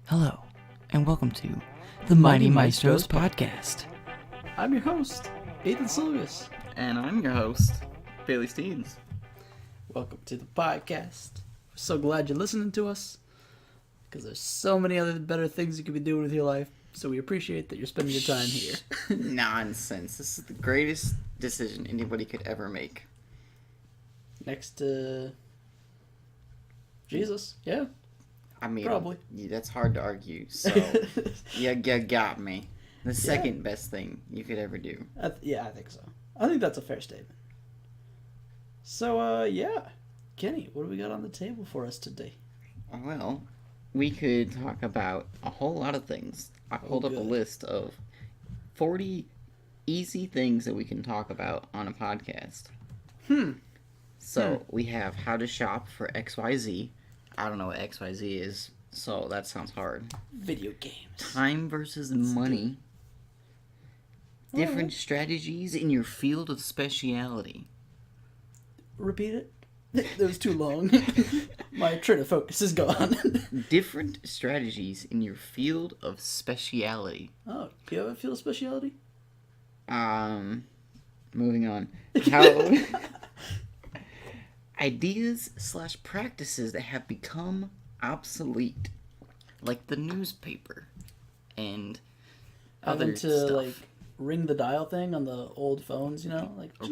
Hello, and welcome to the Mighty Maestros podcast. I'm your host, Ethan Silvius. And I'm your host, Bailey Steens. Welcome to the podcast. We're so glad you're listening to us, because there's so many other better things you could be doing with your life, so we appreciate that you're spending your time here. Nonsense. This is the greatest decision anybody could ever make. Next to Jesus, yeah. I mean, Probably. Yeah, that's hard to argue, so you got me. The second best thing you could ever do. I think so. I think that's a fair statement. So, Kenny, what do we got on the table for us today? Well, we could talk about a whole lot of things. I pulled up a list of 40 easy things that we can talk about on a podcast. So, we have how to shop for XYZ. I don't know what XYZ is, so that sounds hard. Video games. Time versus money. Different strategies in your field of speciality. Repeat it. That was too long. My train of focus is gone. Different strategies in your field of speciality. Oh, do you have a field of speciality? Moving on. How ideas/practices that have become obsolete, like the newspaper and other stuff. Like ring the dial thing on the old phones, you know, like a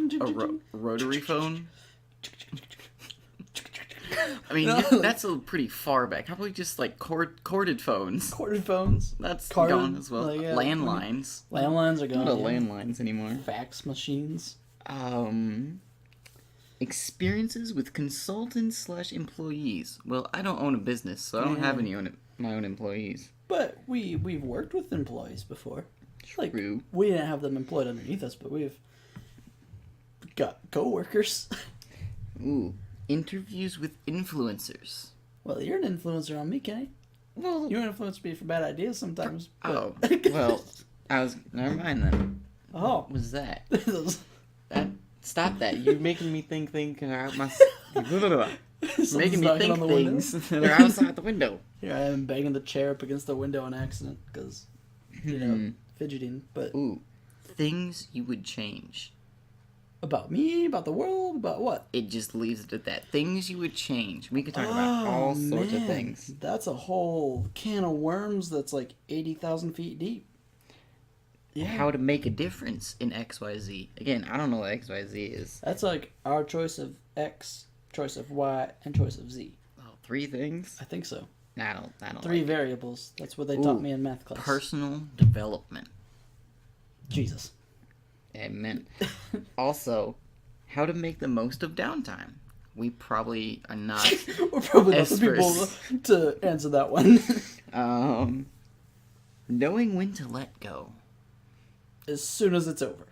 rotary phone. I mean, No, that's a pretty far back. How about just like corded phones? Corded phones. That's Carded, gone as well. like, yeah. Landlines. Landlines are gone. Not landlines anymore. Fax machines. Experiences with consultants/employees. Well, I don't own a business, so I don't have my own employees. But we've worked with employees before. Like, True. we didn't have them employed underneath us, but we've got coworkers. Ooh, interviews with influencers. Well, you're an influencer on me, Kenny. Well, You influence me for bad ideas sometimes. oh, well, never mind then. Oh. What was that? Those- Stop that. You're making me think out my... Someone's making me knocking think on the window. things that are outside the window. Here I am banging the chair up against the window on accident because, fidgeting. But Ooh, things you would change. about me, about the world, about what? It just leaves it at that. Things you would change. We could talk about all sorts of things. That's a whole can of worms that's like 80,000 feet deep. Yeah. How to make a difference in XYZ. Again, I don't know what XYZ is. That's like our choice of X, choice of Y, and choice of Z. Oh, 3 things? I think so. I don't 3 like variables. That's what they taught me in math class. Personal development. Jesus. Amen. Also, how to make the most of downtime. We probably are not We're probably not the people experts. to answer that one. Knowing when to let go. As soon as it's over.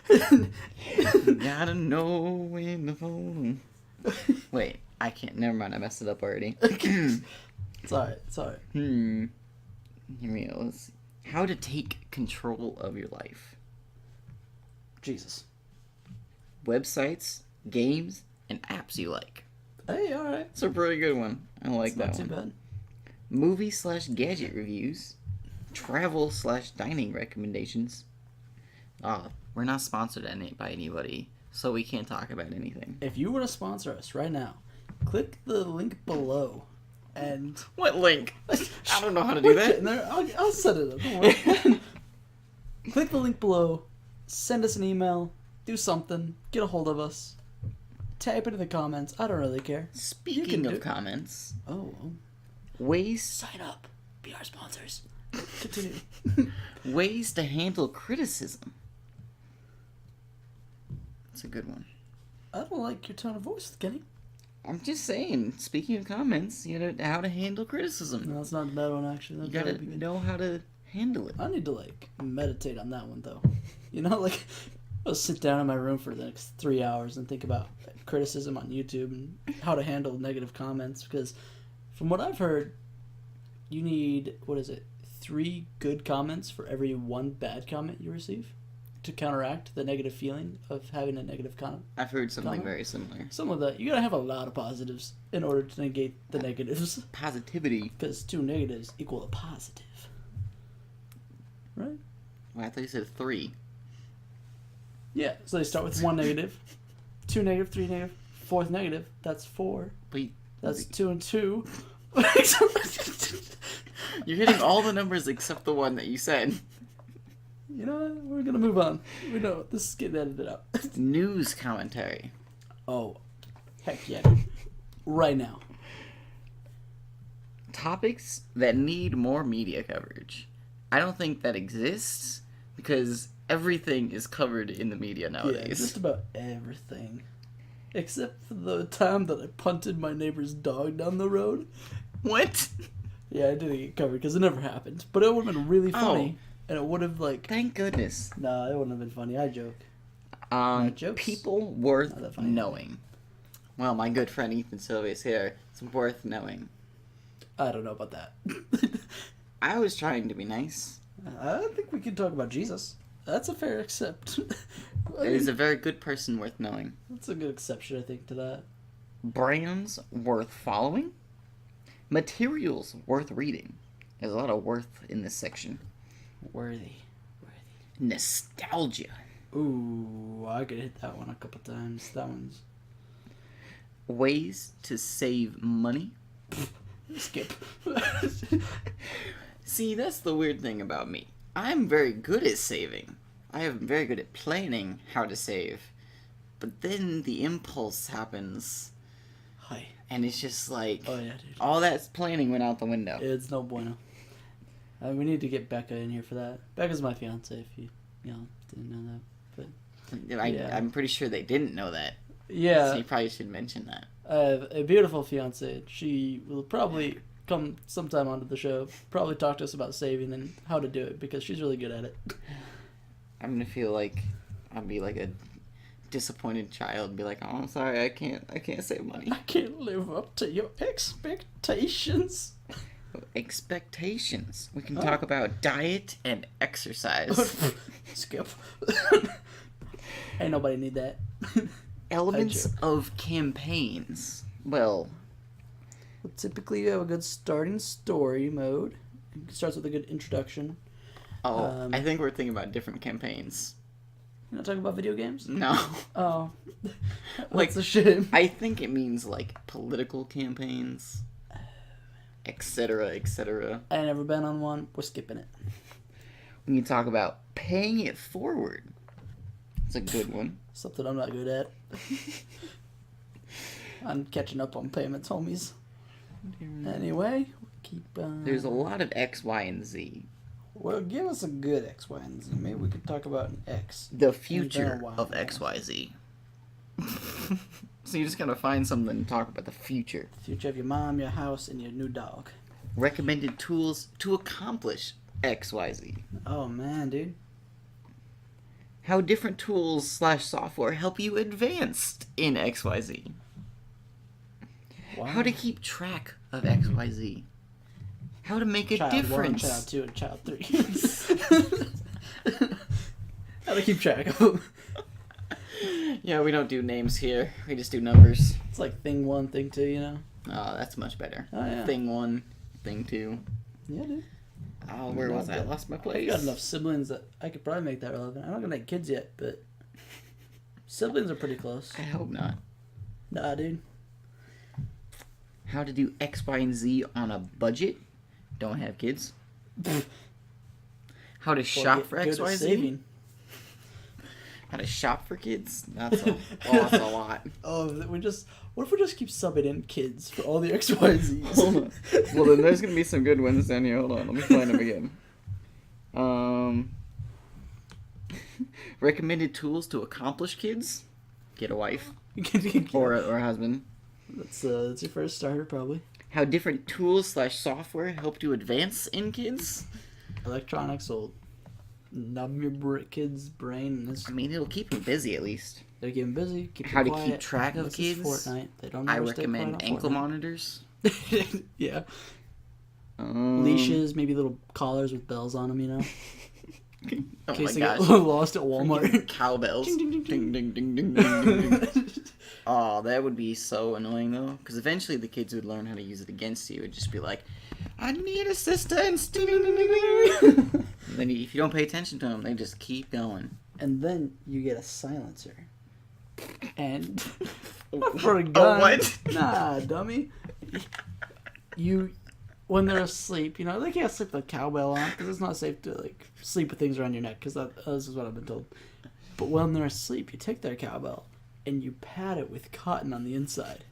Gotta know when to fold. Wait, I can't. Never mind. I messed it up already. It's alright. Here we go. Let's see. How to take control of your life. Jesus. Websites, games, and apps you like. Hey, alright. It's a pretty good one. I like It's that not too one. bad. Movie/gadget reviews. Travel/dining recommendations. We're not sponsored by anybody, so we can't talk about anything. If you want to sponsor us right now, click the link below. And What link? I don't know how to do we're that. getting there. I'll set it up. Don't worry. Click the link below. Send us an email. Do something. Get a hold of us. Type it in the comments. I don't really care. Speaking of comments, Oh, ways sign up. Be our sponsors. Continue. ways to handle criticism. That's a good one. I don't like your tone of voice, Kenny. I'm just saying. Speaking of comments, how to handle criticism. No, it's not a bad one, actually. You That'd gotta be good. know how to handle it. I need to, meditate on that one, though. You know, I'll sit down in my room for the next 3 hours and think about criticism on YouTube and how to handle negative comments. Because from what I've heard, you need, 3 good comments for every 1 bad comment you receive? to counteract the negative feeling of having a negative comment. I've heard something Comment? very similar. Some of that, you gotta have a lot of positives in order to negate the negatives. Positivity. Because 2 negatives equal a positive. Right? Well, I thought you said 3. Yeah, so they start with 1 negative, 2 negative, 3 negative, 4th negative, that's 4. But That's 2 and 2. you're hitting all the numbers except the one that you said. You know what? We're gonna move on. We know this is getting edited out. News commentary. Oh, heck yeah, dude. Right now. Topics that need more media coverage. I don't think that exists because everything is covered in the media Yeah, nowadays. just about everything. Except for the time that I punted my neighbor's dog down the road. What? Yeah, I didn't get covered because it never happened. But it would have been really funny. And it would have, like... Thank goodness. Nah, it wouldn't have been funny. I joke. Not jokes. People worth Not that funny. knowing. Well, my good friend Ethan Sylvia's here. It's worth knowing. I don't know about that. I was trying to be nice. I think we can talk about Jesus. That's a fair accept. He's a very good person worth knowing. That's a good exception, I think, to that. Brands worth following. Materials worth reading. There's a lot of worth in this section. Worthy. Nostalgia. Ooh, I could hit that one a couple times. That one's... Ways to save money. Skip. See, that's the weird thing about me. I'm very good at saving. I am very good at planning how to save. But then the impulse happens. Hi. And it's just like... Oh, yeah, dude. all that planning went out the window. It's no bueno. We need to get Becca in here for that. Becca's my fiance, if you didn't know that. But yeah. I'm pretty sure they didn't know that. Yeah. So you probably should mention that. I have a beautiful fiance. She will probably come sometime onto the show, probably talk to us about saving and how to do it, because she's really good at it. I'm gonna feel like I'll be like a disappointed child, be like, oh, I'm sorry, I can't save money. I can't live up to your expectations. Expectations. We can talk about diet and exercise. Skip. Ain't nobody need that. Elements of campaigns. Well, typically you have a good starting story mode. It starts with a good introduction. I think we're thinking about different campaigns. You're not talking about video games? No. Oh. Like, That's a shame. I think it means like political campaigns, etc., etc. I ain't never been on one. We're skipping it. We can talk about paying it forward. It's a good one. Something I'm not good at. I'm catching up on payments, homies. Anyway, keep There's a lot of X, Y, and Z. Well, give us a good X, Y, and Z. Maybe we could talk about an X. The future And then a Y. of X, Y, Z. So you just gotta find something to talk about the future. Future of your mom, your house, and your new dog. Recommended tools to accomplish X, Y, Z. Oh, man, dude. How different tools / software help you advance in X, Y, Z. Wow. How to keep track of X, Y, Z. How to make a Child difference. 1, Child 2, and Child 3. How to keep track of them. Yeah, we don't do names here. We just do numbers. It's like thing 1, thing 2, you know? Oh, that's much better. Oh, yeah. Thing 1, thing 2. Yeah, dude. Oh, where was I? I lost my place. I've got enough siblings that I could probably make that relevant. I'm not gonna make kids yet, but siblings are pretty close. I hope not. Nah, dude. How to do X, Y, and Z on a budget. Don't have kids. How to shop for X, Y, Z. Saving. How to shop for kids. That's a lot. Oh, what if we just keep subbing in kids for all the X, Y, and Z's? Hold on. Well, then there's gonna be some good ones down here. Hold on, let me find them again. Recommended tools to accomplish kids. Get a wife or a husband. That's your first starter, probably. How different tools / software help you advance in kids. Electronics will numb your kid's brain. And I mean, it'll keep them busy at least. They're getting busy. Keep How them to quiet. keep track of This is kids. Fortnite. They don't I ever stay recommend quiet on ankle Fortnite. monitors. Yeah. Leashes, maybe little collars with bells on them, you know? Oh In case my they gosh. get lost at Walmart. Cowbells. Ding, ding, Ding, ding, ding, ding, ding, ding, ding. Oh, that would be so annoying, though. Because eventually the kids would learn how to use it against you. It'd just be like, I need assistance. Ding, ding, ding, ding, ding. And then if you don't pay attention to them, they just keep going. And then you get a silencer. And for a gun. Oh, what? Nah, dummy. When they're asleep, they can't sleep with a cowbell on because it's not safe to sleep with things around your neck because this is what I've been told. But when they're asleep, you take their cowbell and you pad it with cotton on the inside.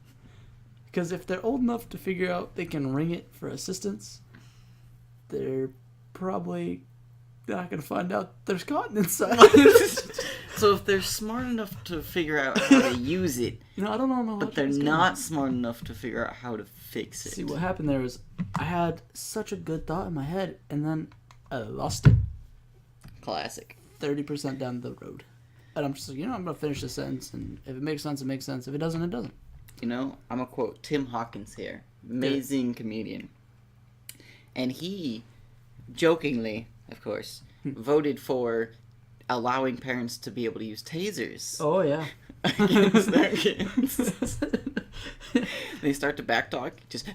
Because if they're old enough to figure out they can ring it for assistance, they're probably not going to find out there's cotton inside. So if they're smart enough to figure out how to use it, I don't know. but they're not smart enough to figure out how to fix it. See, what happened there was I had such a good thought in my head, and then I lost it Classic. 30% down the road. And I'm just like, I'm going to finish the sentence, and if it makes sense, it makes sense. If it doesn't, it doesn't. I'm going to quote Tim Hawkins here. Amazing comedian. And he, jokingly, of course, voted for allowing parents to be able to use tasers. Oh, yeah. Against their kids. They start to backtalk. Just...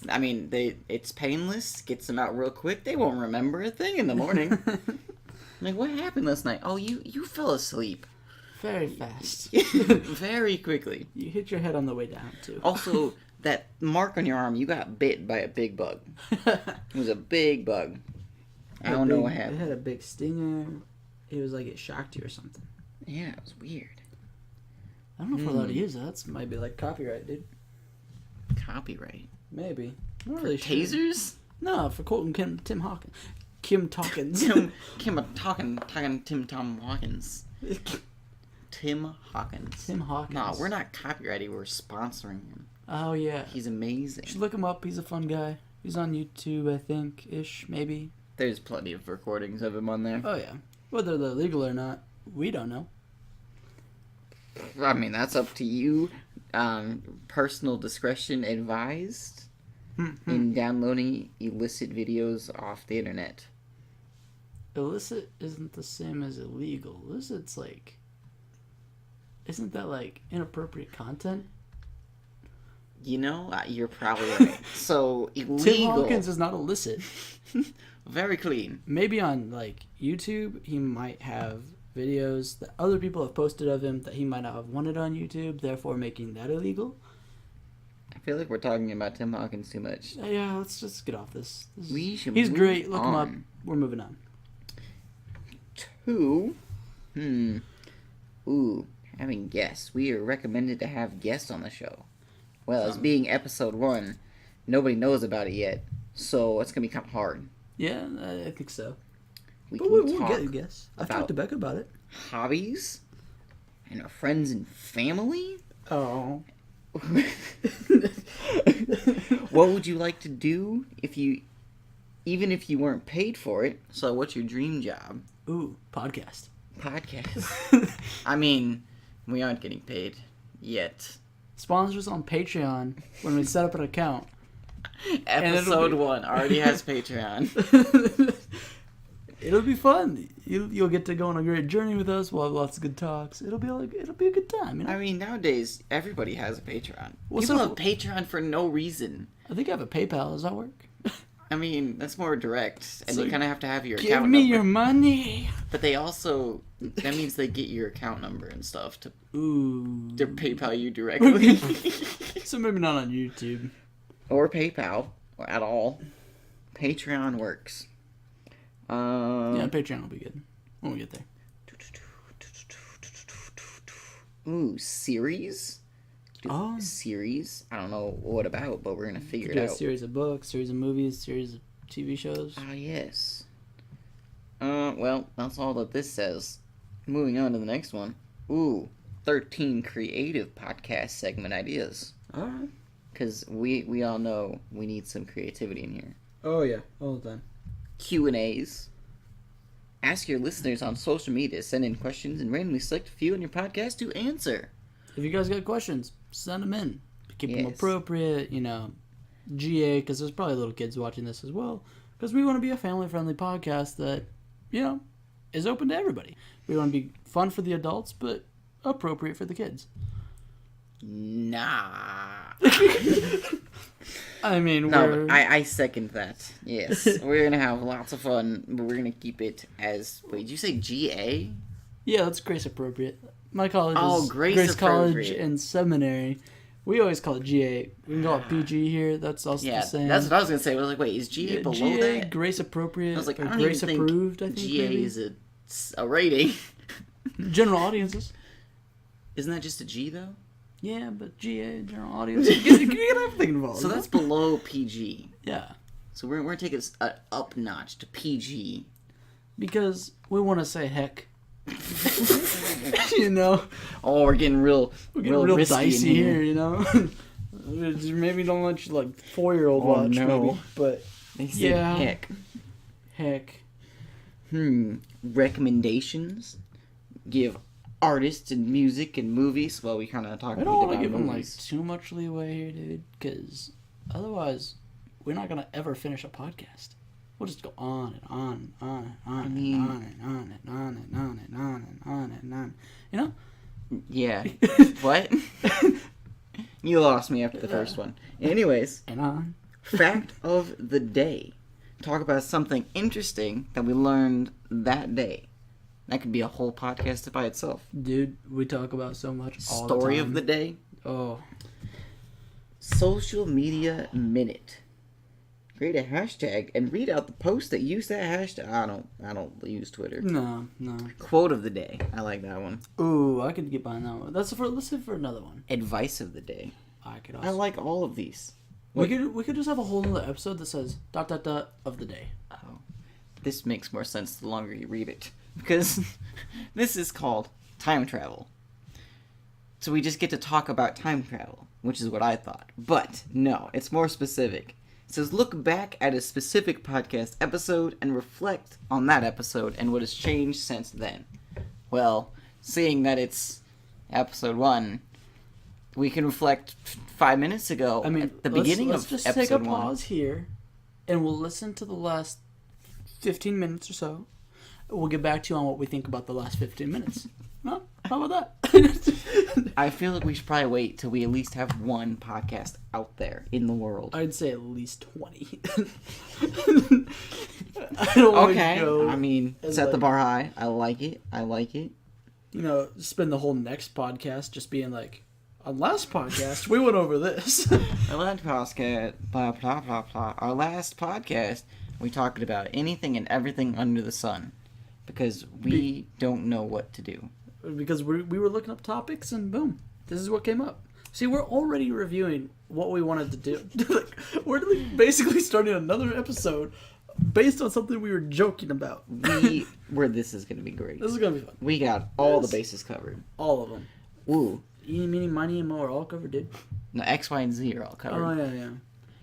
I mean, it's painless. Gets them out real quick. They won't remember a thing in the morning. Like, what happened last night? Oh, you fell asleep. Very fast. Very quickly. You hit your head on the way down, too. Also, that mark on your arm, you got bit by a big bug. It was a big bug. I don't know what happened. It had a big stinger. It was like it shocked you or something. Yeah, it was weird. I don't know if we're allowed to use that. That might be like copyright, dude. Copyright. Maybe. I'm not For really sure. tasers? No, for quoting Tim Hawkins. Kim Hawkins. Tim Hawkins. Tim Hawkins. Tim Hawkins. No, we're not copyrighted. We're sponsoring him. Oh, yeah. He's amazing. You should look him up. He's a fun guy. He's on YouTube, I think, maybe. There's plenty of recordings of him on there. Oh, yeah. Whether they're legal or not, we don't know. I mean, that's up to you. Personal discretion advised in downloading illicit videos off the internet. Illicit isn't the same as illegal. Illicit's like... Isn't that like inappropriate content? You're probably right. So, illegal... Tim Hawkins is not illicit. Very clean. Maybe on like YouTube, he might have videos that other people have posted of him that he might not have wanted on YouTube, therefore making that illegal. I feel like we're talking about Tim Hawkins too much. Yeah, let's just get off this. He's He's great. Look him up. We're moving on. 2. Ooh, having guests. We are recommended to have guests on the show. Well, as being episode 1, nobody knows about it yet, so it's going to be kind of hard. Yeah, I think so. But we'll get a guess. I've talked to Becca about it. Hobbies and our friends and family. Oh. What would you like to do even if you weren't paid for it? So what's your dream job? Ooh, podcast. Podcast. I mean, we aren't getting paid yet. Sponsors on Patreon when we set up an account. Episode 1 already has Patreon. It'll be fun. You'll get to go on a great journey with us. We'll have lots of good talks. It'll be a good time. I mean, nowadays everybody has a Patreon. Well, People have Patreon for no reason. I think I have a PayPal. Does that work? I mean, that's more direct, and So you kind of have to have your Give account me number. your money. But they also that means they get your account number and stuff to PayPal you directly. So maybe not on YouTube or PayPal or at all. Patreon works. Yeah, Patreon will be good when we get there. Ooh, series? Series? I don't know what about, but we're going to figure it out. A series of books, series of movies, series of TV shows. Ah, yes. Well, that's all that this says. Moving on to the next one. Ooh, 13 creative podcast segment ideas. Alright. Because we all know we need some creativity in here. Oh, yeah. All the time. Q&As. Ask your listeners on social media. Send in questions and randomly select a few on your podcast to answer. If you guys got questions, send them in. Keep them Yes. appropriate, GA, because there's probably little kids watching this as well. Because we want to be a family-friendly podcast that is open to everybody. We want to be fun for the adults, but appropriate for the kids. Nah. I mean, no, I second that. Yes, we're gonna have lots of fun, but we're gonna keep it as. Wait, did you say GA? Yeah, that's grace appropriate. My college is Grace College appropriate. and Seminary. We always call it GA. We can call it PG here. That's also the same. That's what I was gonna say. I was like, wait, is GA below GA, that? grace appropriate. I was like, or I don't grace even approved. think I think GA maybe. is a rating. General audiences. Isn't that just a G though? Yeah, but GA, general audience, you get everything involved. So that's below PG. Yeah. So we're gonna take it up notch to PG. Because we want to say heck. You know? Oh, we're getting real risky dicey in here, you know? Maybe don't let you, 4-year-old Oh, watch, no. maybe. But, They said yeah. heck. Heck. Recommendations. Give artists and music and movies. Well, we kind of talked I about don't want to give them, movies. too much leeway here, dude. Because otherwise, we're not going to ever finish a podcast. We'll just go on and on and on and on and on and on and on and on and on and on and on. You know? Yeah. What? You lost me after the first one. Anyways, And on. fact of the day. Talk about something interesting that we learned that day. That could be a whole podcast by itself. Dude, we talk about so much all Story the of time. the day. Oh. Social media minute. Create a hashtag and read out the post that use that hashtag. I don't use Twitter. No. Quote of the day. I like that one. Ooh, I could get behind that one. Let's say for another one. Advice of the day. I could also. I like all of these. We could just have a whole other episode that says ... of the day. Oh, this makes more sense the longer you read it. Because this is called time travel. So we just get to talk about time travel, which is what I thought. But no, it's more specific. It says look back at a specific podcast episode and reflect on that episode and what has changed since then. Well, seeing that it's episode 1, we can reflect 5 minutes ago at the beginning let's of just episode take a 1. pause here, and we'll listen to the last 15 minutes or so. We'll get back to you on what we think about the last 15 minutes. No? How about that? I feel like we should probably wait till we at least have one podcast out there in the world. I'd say at least 20. I don't want to Okay, go. I mean, and, set the bar high. I like it. Spend the whole next podcast just being like, on last podcast, we went over this. Our last podcast, blah, blah, blah, blah. Our last podcast, we talked about anything and everything under the sun. Because we don't know what to do. Because we were looking up topics, and boom, this is what came up. See, we're already reviewing what we wanted to do. We're basically starting another episode based on something we were joking about. This is going to be great. This is going to be fun. We got all the bases covered. All of them. Ooh. Eeny, meeny, miny, and mo are all covered, dude. No, X, Y, and Z are all covered. Oh, yeah.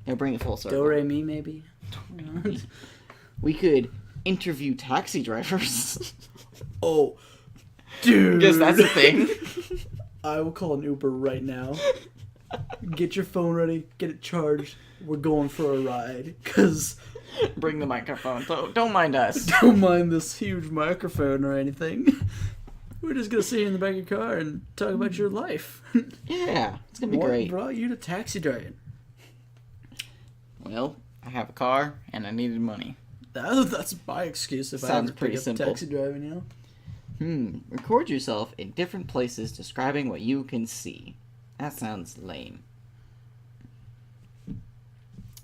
Yeah, bring it full circle. Do, re, mi, maybe. We could interview taxi drivers. Oh, dude. Because that's a thing. I will call an Uber right now. Get your phone ready. Get it charged. We're going for a ride. Because Bring the microphone. Don't mind us. don't mind this huge microphone or anything. We're just going to sit here in the back of your car and talk about your life. Yeah, it's going to be What great. brought you to taxi driving? Well, I have a car and I needed money. That's my excuse if Sounds I ever pretty pick up simple. taxi driving, you know? Record yourself in different places describing what you can see. That sounds lame.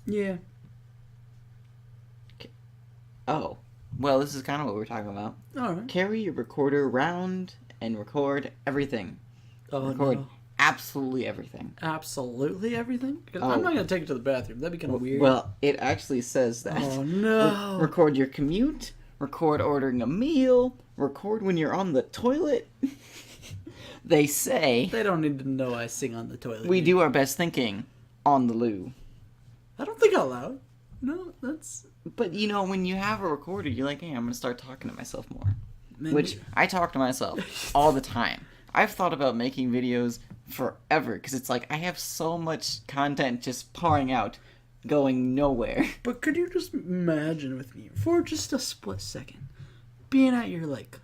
Yeah. Oh. Well, this is kind of what we're talking about. All right. Carry your recorder around and record everything. Oh, Record no. absolutely everything. Absolutely everything? Because Oh. I'm not going to take it to the bathroom. That'd be kind of weird. Well, it actually says that. Oh, no. Record your commute, record ordering a meal, record when you're on the toilet. They say They don't need to know I sing on the toilet. we do our best thinking on the loo. I don't think out loud. No, that's... But, you know, when you have a recorder, you're like, hey, I'm going to start talking to myself more. Maybe. Which, I talk to myself all the time. I've thought about making videos forever, because it's like, I have so much content just pouring out, going nowhere. But could you just imagine with me, for just a split second, being at your, like,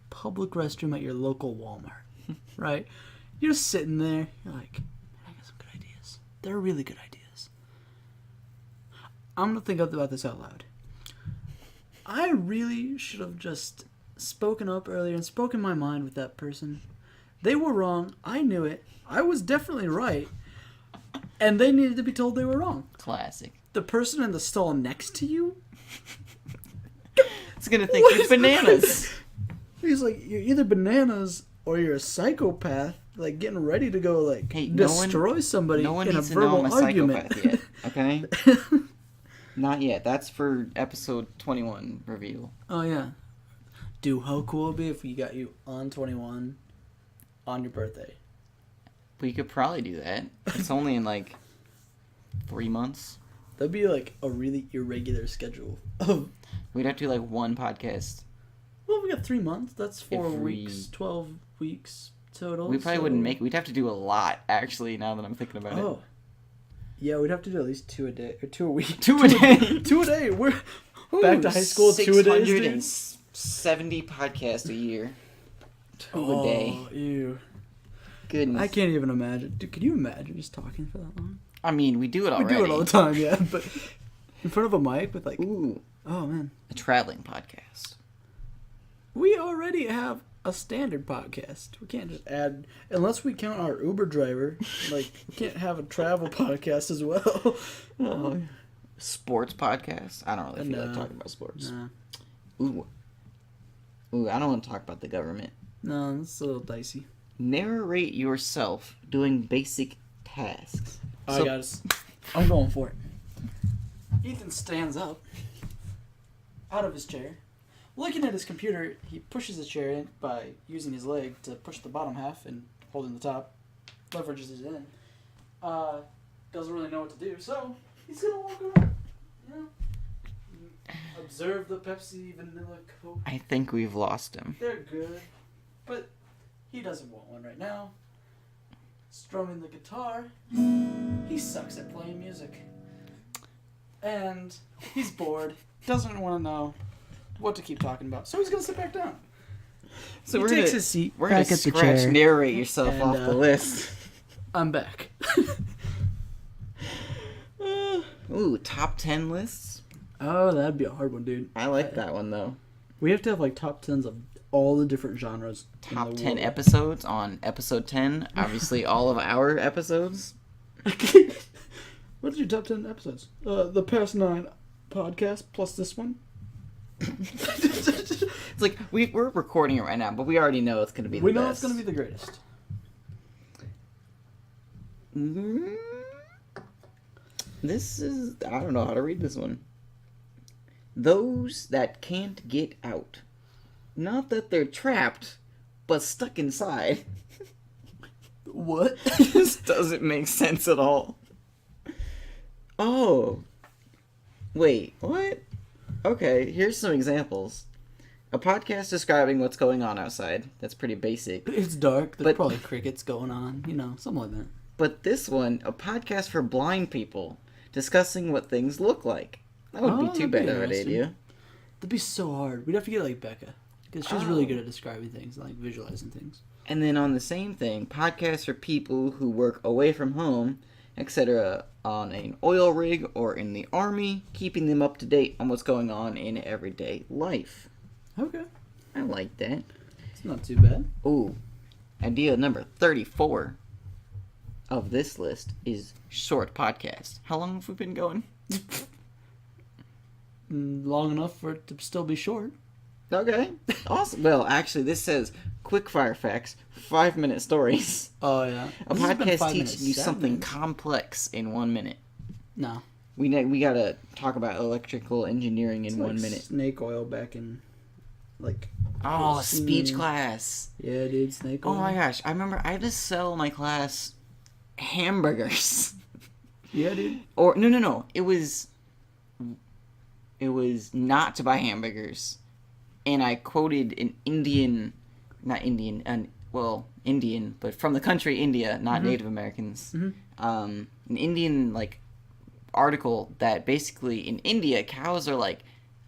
public restroom at your local Walmart, right? You're just sitting there. You're like, man, I got some good ideas. They're really good ideas. I'm going to think about this out loud. I really should have just spoken up earlier and spoken my mind with that person. They were wrong. I knew it. I was definitely right. And they needed to be told they were wrong. Classic. The person in the stall next to you? It's going to think you're bananas. He's like, you're either bananas or you're a psychopath, like getting ready to go, like, destroy somebody in a verbal argument. Yet, okay? Not yet. That's for episode 21 reveal. Oh, yeah. Dude, how cool would it be if we got you on 21 on your birthday? We could probably do that. It's only in, like, 3 months. That'd be, like, a really irregular schedule. We'd have to do, like, one podcast. Well, we got 3 months. That's 4 weeks, 12 weeks total. We probably wouldn't make it. We'd have to do a lot, actually, now that I'm thinking about it. Oh. Yeah, we'd have to do at least 2 a day. Or 2 a week. 2 a day? 2 a day. We're back to high school, 2 a day. 670 podcasts a year. 2 a day. Ew. Goodness. I can't even imagine. Dude, could you imagine just talking for that long? I mean, we do it already. We do it all the time, yeah. But in front of a mic with, like... Ooh. Oh, man. A traveling podcast. We already have a standard podcast. We can't just add... Unless we count our Uber driver. Like, we can't have a travel podcast as well. Sports podcast? I don't really feel like talking about sports. Nah. Ooh, I don't want to talk about the government. No, it's a little dicey. Narrate yourself doing basic tasks. Alright, guys. I'm going for it. Ethan stands up out of his chair. Looking at his computer, he pushes his chair in by using his leg to push the bottom half and holding the top. Leverages it in. Doesn't really know what to do, so he's gonna walk around. You know? Observe the Pepsi Vanilla Coke. I think we've lost him. They're good, but he doesn't want one right now. Strumming the guitar. He sucks at playing music. And he's bored. Doesn't want to know what to keep talking about. So he's going to sit back down. So he takes his seat. We're going to scratch narrate yourself and, off the list. I'm back. Ooh, top 10 lists? Oh, that'd be a hard one, dude. I like that one, though. We have to have, like, top 10s of all the different genres. Top 10 episodes on episode 10. Obviously, all of our episodes. What's your top 10 episodes? The past 9 podcasts plus this one. It's like, we're recording it right now, but we already know it's going to be the best. We know it's going to be the greatest. This is... I don't know how to read this one. Those that can't get out. Not that they're trapped, but stuck inside. What? This doesn't make sense at all. Oh. Wait, what? Okay, here's some examples. A podcast describing what's going on outside. That's pretty basic. It's dark. There's probably crickets going on. You know, something like that. But this one, a podcast for blind people, discussing what things look like. That wouldn't be too bad of an idea. That'd be so hard. We'd have to get, like, Becca. Because she's really good at describing things and, like, visualizing things. And then on the same thing, podcasts for people who work away from home, etc., on an oil rig or in the army, keeping them up to date on what's going on in everyday life. Okay. I like that. It's not too bad. Ooh. Idea number 34 of this list is short podcast. How long have we been going? Long enough for it to still be short. Okay. Awesome. Well, actually, this says quick-fire facts, 5-minute stories. Oh, yeah. A podcast teaching you something complex in 1 minute. No. We gotta talk about electrical engineering in 1 minute. Snake oil back in, like... Oh, speech class. Yeah, dude, snake oil. Oh my gosh. I remember I had to sell my class hamburgers. Yeah, dude. Or, no. It was not to buy hamburgers. And I quoted an Indian, but from the country India, not Native Americans. An Indian, like, article that basically in India, cows are, like,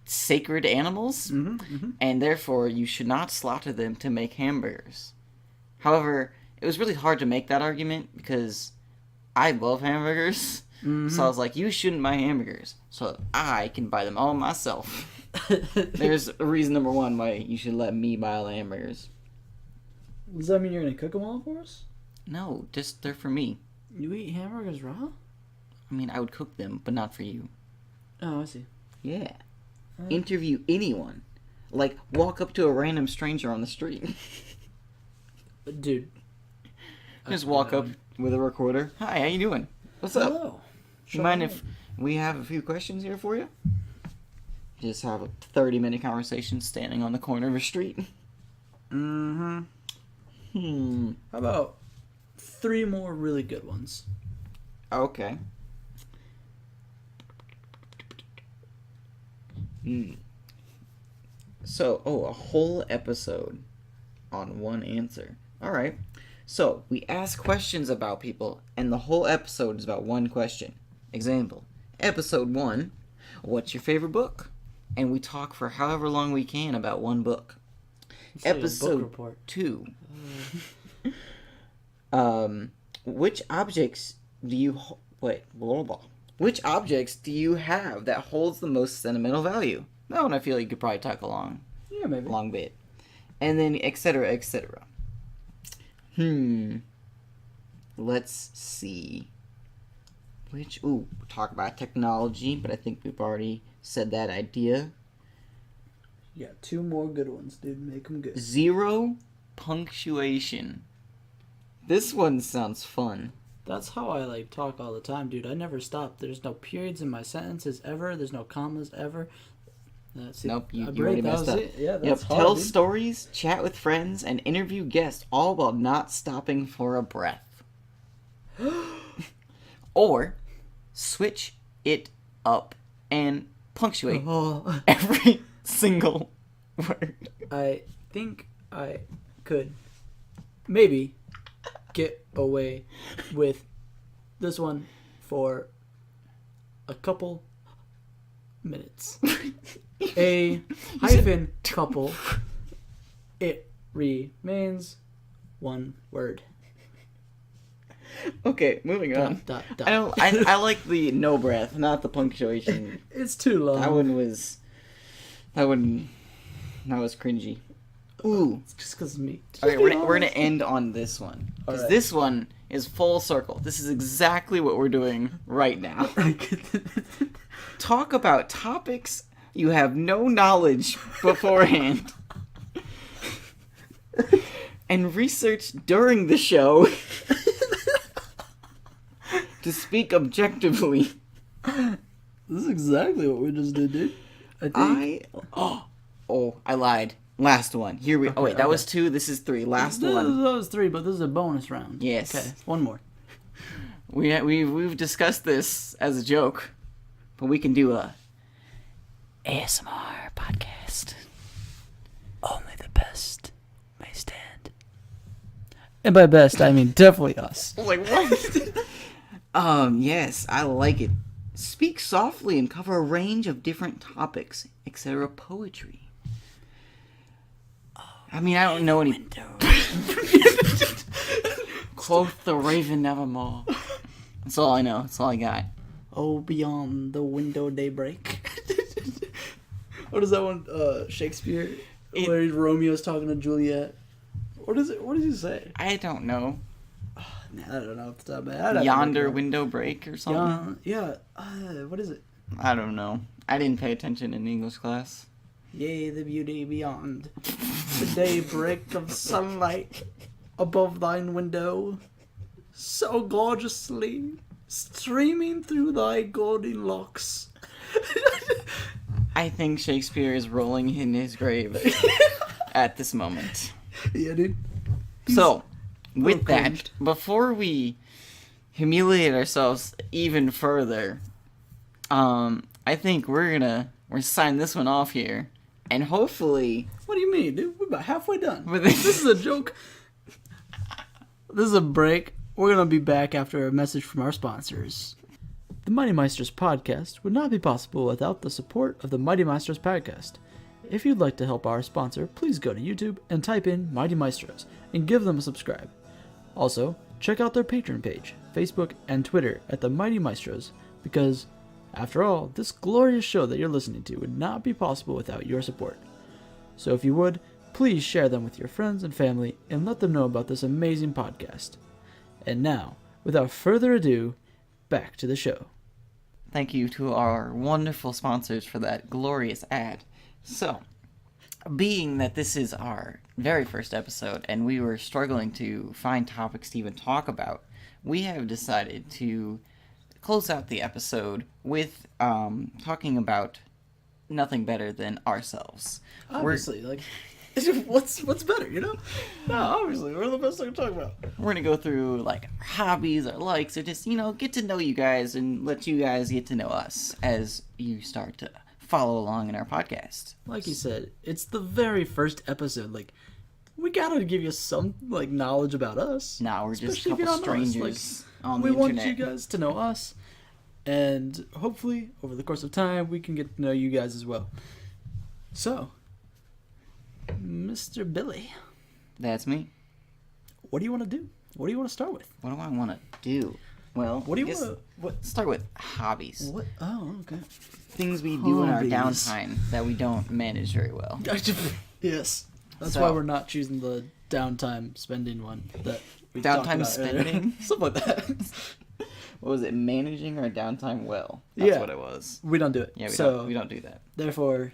sacred animals, and therefore you should not slaughter them to make hamburgers. However, it was really hard to make that argument because I love hamburgers. So I was like, you shouldn't buy hamburgers, so I can buy them all myself. There's reason number one why you should let me buy all the hamburgers. Does that mean you're going to cook them all for us? No, just they're for me. You eat hamburgers raw? I mean, I would cook them, but not for you. Oh, I see. Yeah. Interview anyone. Like, walk up to a random stranger on the street. Dude. Just walk up with a recorder. Hi, how you doing? What's up? Hello. You mind if we have a few questions here for you? Just have a 30-minute conversation standing on the corner of a street. How about 3 more really good ones? Okay. So, a whole episode on one answer. Alright. So, we ask questions about people, and the whole episode is about one question. Example. Episode 1, what's your favorite book? And we talk for however long we can about one book. It's like a book Episode report. 2. Which objects do you... Which objects do you have that holds the most sentimental value? That one I feel like you could probably talk a long bit. And then etc., etc. Let's see. Talk about technology, but I think we've already said that idea. Yeah, 2 more good ones, dude. Make them good. 0 punctuation. This one sounds fun. That's how I talk all the time, dude. I never stop. There's no periods in my sentences ever. There's no commas ever. Nope, you already messed up. Yeah, that's hard, tell dude. stories, chat with friends, and interview guests, all while not stopping for a breath. Or switch it up and punctuate every single word. I think I could maybe get away with this one for a couple minutes. A hyphen couple. It remains one word. Okay, moving on. Dot. I like the no breath, not the punctuation. It's too long. That was cringy. Ooh. It's just because of me. Okay, we're gonna end on this one. Because Alright. this one is full circle. This is exactly what we're doing right now. Talk about topics you have no knowledge beforehand. And research during the show to speak objectively. This is exactly what we just did, dude. I lied. Last one. Here we. That was 2. This is 3. Last one. That was 3, but this is a bonus round. Yes. Okay, one more. We've discussed this as a joke, but we can do a ASMR podcast. Only the best may stand. And by best, I mean definitely us. Like what? Yes, I like it. Speak softly and cover a range of different topics, etc. Poetry. I mean, I don't know any. Quoth the raven nevermore. That's all I know. That's all I got. Oh, beyond the window daybreak. What is that one? Shakespeare, where Romeo's talking to Juliet. What is it? What did you say? I don't know. Man, I don't know off the top of my head. Yonder window break or something? Yeah. What is it? I don't know. I didn't pay attention in English class. Yea, the beauty beyond. The daybreak of sunlight above thine window, so gorgeously streaming through thy gaudy locks. I think Shakespeare is rolling in his grave at this moment. Yeah, dude. So, with that, before we humiliate ourselves even further, I think we're gonna sign this one off here, and hopefully. What do you mean, dude? We're about halfway done. But This is a joke. This is a break. We're gonna be back after a message from our sponsors. The Mighty Maestros podcast would not be possible without the support of the Mighty Maestros podcast. If you'd like to help our sponsor, please go to YouTube and type in Mighty Maestros and give them a subscribe. Also, check out their Patreon page, Facebook, and Twitter at the Mighty Maestros, because, after all, this glorious show that you're listening to would not be possible without your support. So if you would, please share them with your friends and family and let them know about this amazing podcast. And now, without further ado, back to the show. Thank you to our wonderful sponsors for that glorious ad. So, being that this is our very first episode and we were struggling to find topics to even talk about, we have decided to close out the episode with talking about nothing better than ourselves. Obviously, what's better, you know? No, obviously, we're the best thing to talk about. We're going to go through, like, our hobbies, our likes, or just, get to know you guys and let you guys get to know us as you start to follow along in our podcast. Like you said, it's the very first episode. Like, we gotta give you some, knowledge about us. Nah, we're just a Especially if you couple don't know us. strangers on the We want internet. you guys to know us, and hopefully, over the course of time, we can get to know you guys as well. So, Mr. Billy, That's me. what do you want to do? What do you want to start with? What do I want to do? Well, What do you I guess want to... let's start with hobbies. What? Oh, okay. Things we do in our Hobbies. downtime that we don't manage very well. Yes. That's So- why we're not choosing the downtime spending one. That we talked Downtime about earlier. spending? Something like that. What was it? Managing our downtime well. That's Yeah. what it was. We don't do it. Yeah, so, we don't do that. therefore,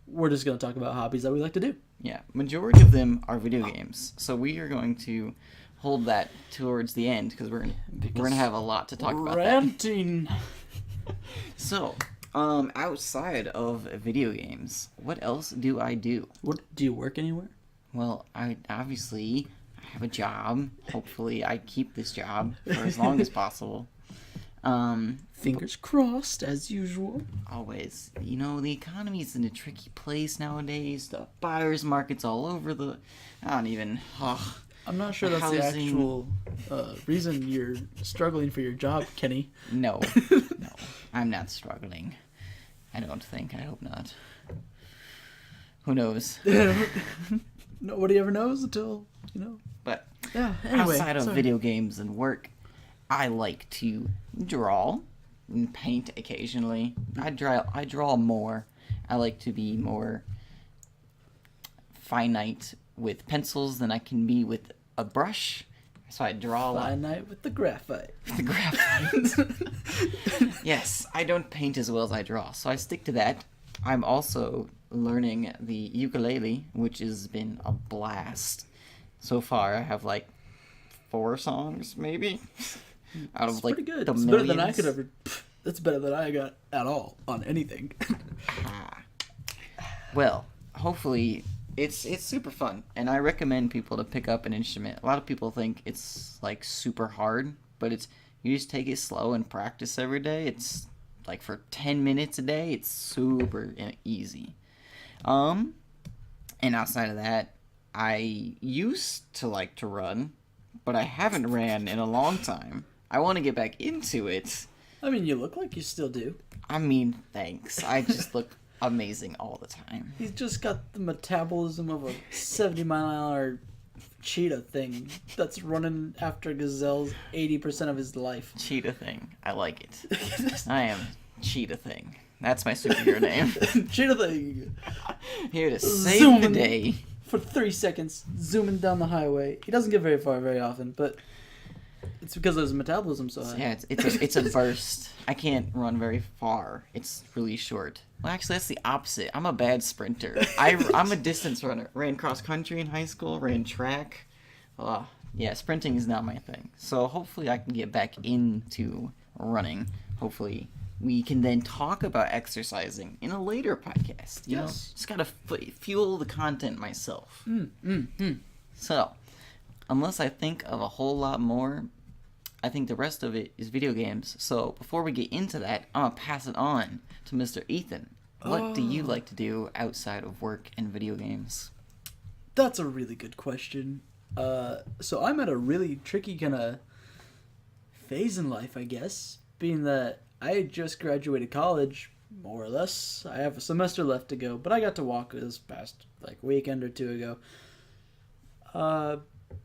we're just going to talk about hobbies that we like to do. Yeah, majority of them are video games. So we are going to hold that towards the end because we're gonna have a lot to talk about. Ranting. So, outside of video games, what else do I do? What, do you work anywhere? Well, I have a job. Hopefully, I keep this job for as long as possible. Fingers crossed, as usual. Always. The economy's in a tricky place nowadays. The buyer's market's all over the... I don't even... I'm not sure that's the Housing. actual reason you're struggling for your job, Kenny. No. No. I'm not struggling. I don't think. I hope not. Who knows? Nobody ever knows until, But Yeah, anyway. outside of sorry. video games and work, I like to draw and paint occasionally. I draw more. I like to be more finite with pencils than I can be with a brush. So I draw a lot. Fine night with the graphite. The graphite. Yes, I don't paint as well as I draw, so I stick to that. I'm also learning the ukulele, which has been a blast. So far, I have 4 songs, maybe, out of It's pretty good. the It's millions. better than I could ever... That's better than I got at all on anything. Well, hopefully, it's super fun, and I recommend people to pick up an instrument. A lot of people think it's super hard, but you just take it slow and practice every day. It's for 10 minutes a day. It's super easy. And outside of that, I used to like to run, but I haven't ran in a long time. I want to get back into it. I mean, you look like you still do. I mean, thanks. I just look amazing all the time. He's just got the metabolism of a 70-mile-an-hour cheetah thing that's running after gazelles 80% of his life. Cheetah Thing. I like it. I am Cheetah Thing. That's my superhero name. Cheetah thing. Here to save Zooming the day. For 3 seconds, zooming down the highway. He doesn't get very far very often, but it's because of his metabolism so high. Yeah, it's a burst. I can't run very far. It's really short. Well, actually, that's the opposite. I'm a bad sprinter. I'm a distance runner. Ran cross country in high school. Ran track. Yeah, sprinting is not my thing. So hopefully I can get back into running. Hopefully we can then talk about exercising in a later podcast. You know, Yes. just gotta fuel the content myself. So, unless I think of a whole lot more, I think the rest of it is video games. So before we get into that, I'm gonna pass it on to Mr. Ethan. What do you like to do outside of work and video games? That's a really good question. So I'm at a really tricky kind of phase in life, I guess, being that I just graduated college, more or less. I have a semester left to go, but I got to walk this past like weekend or two ago.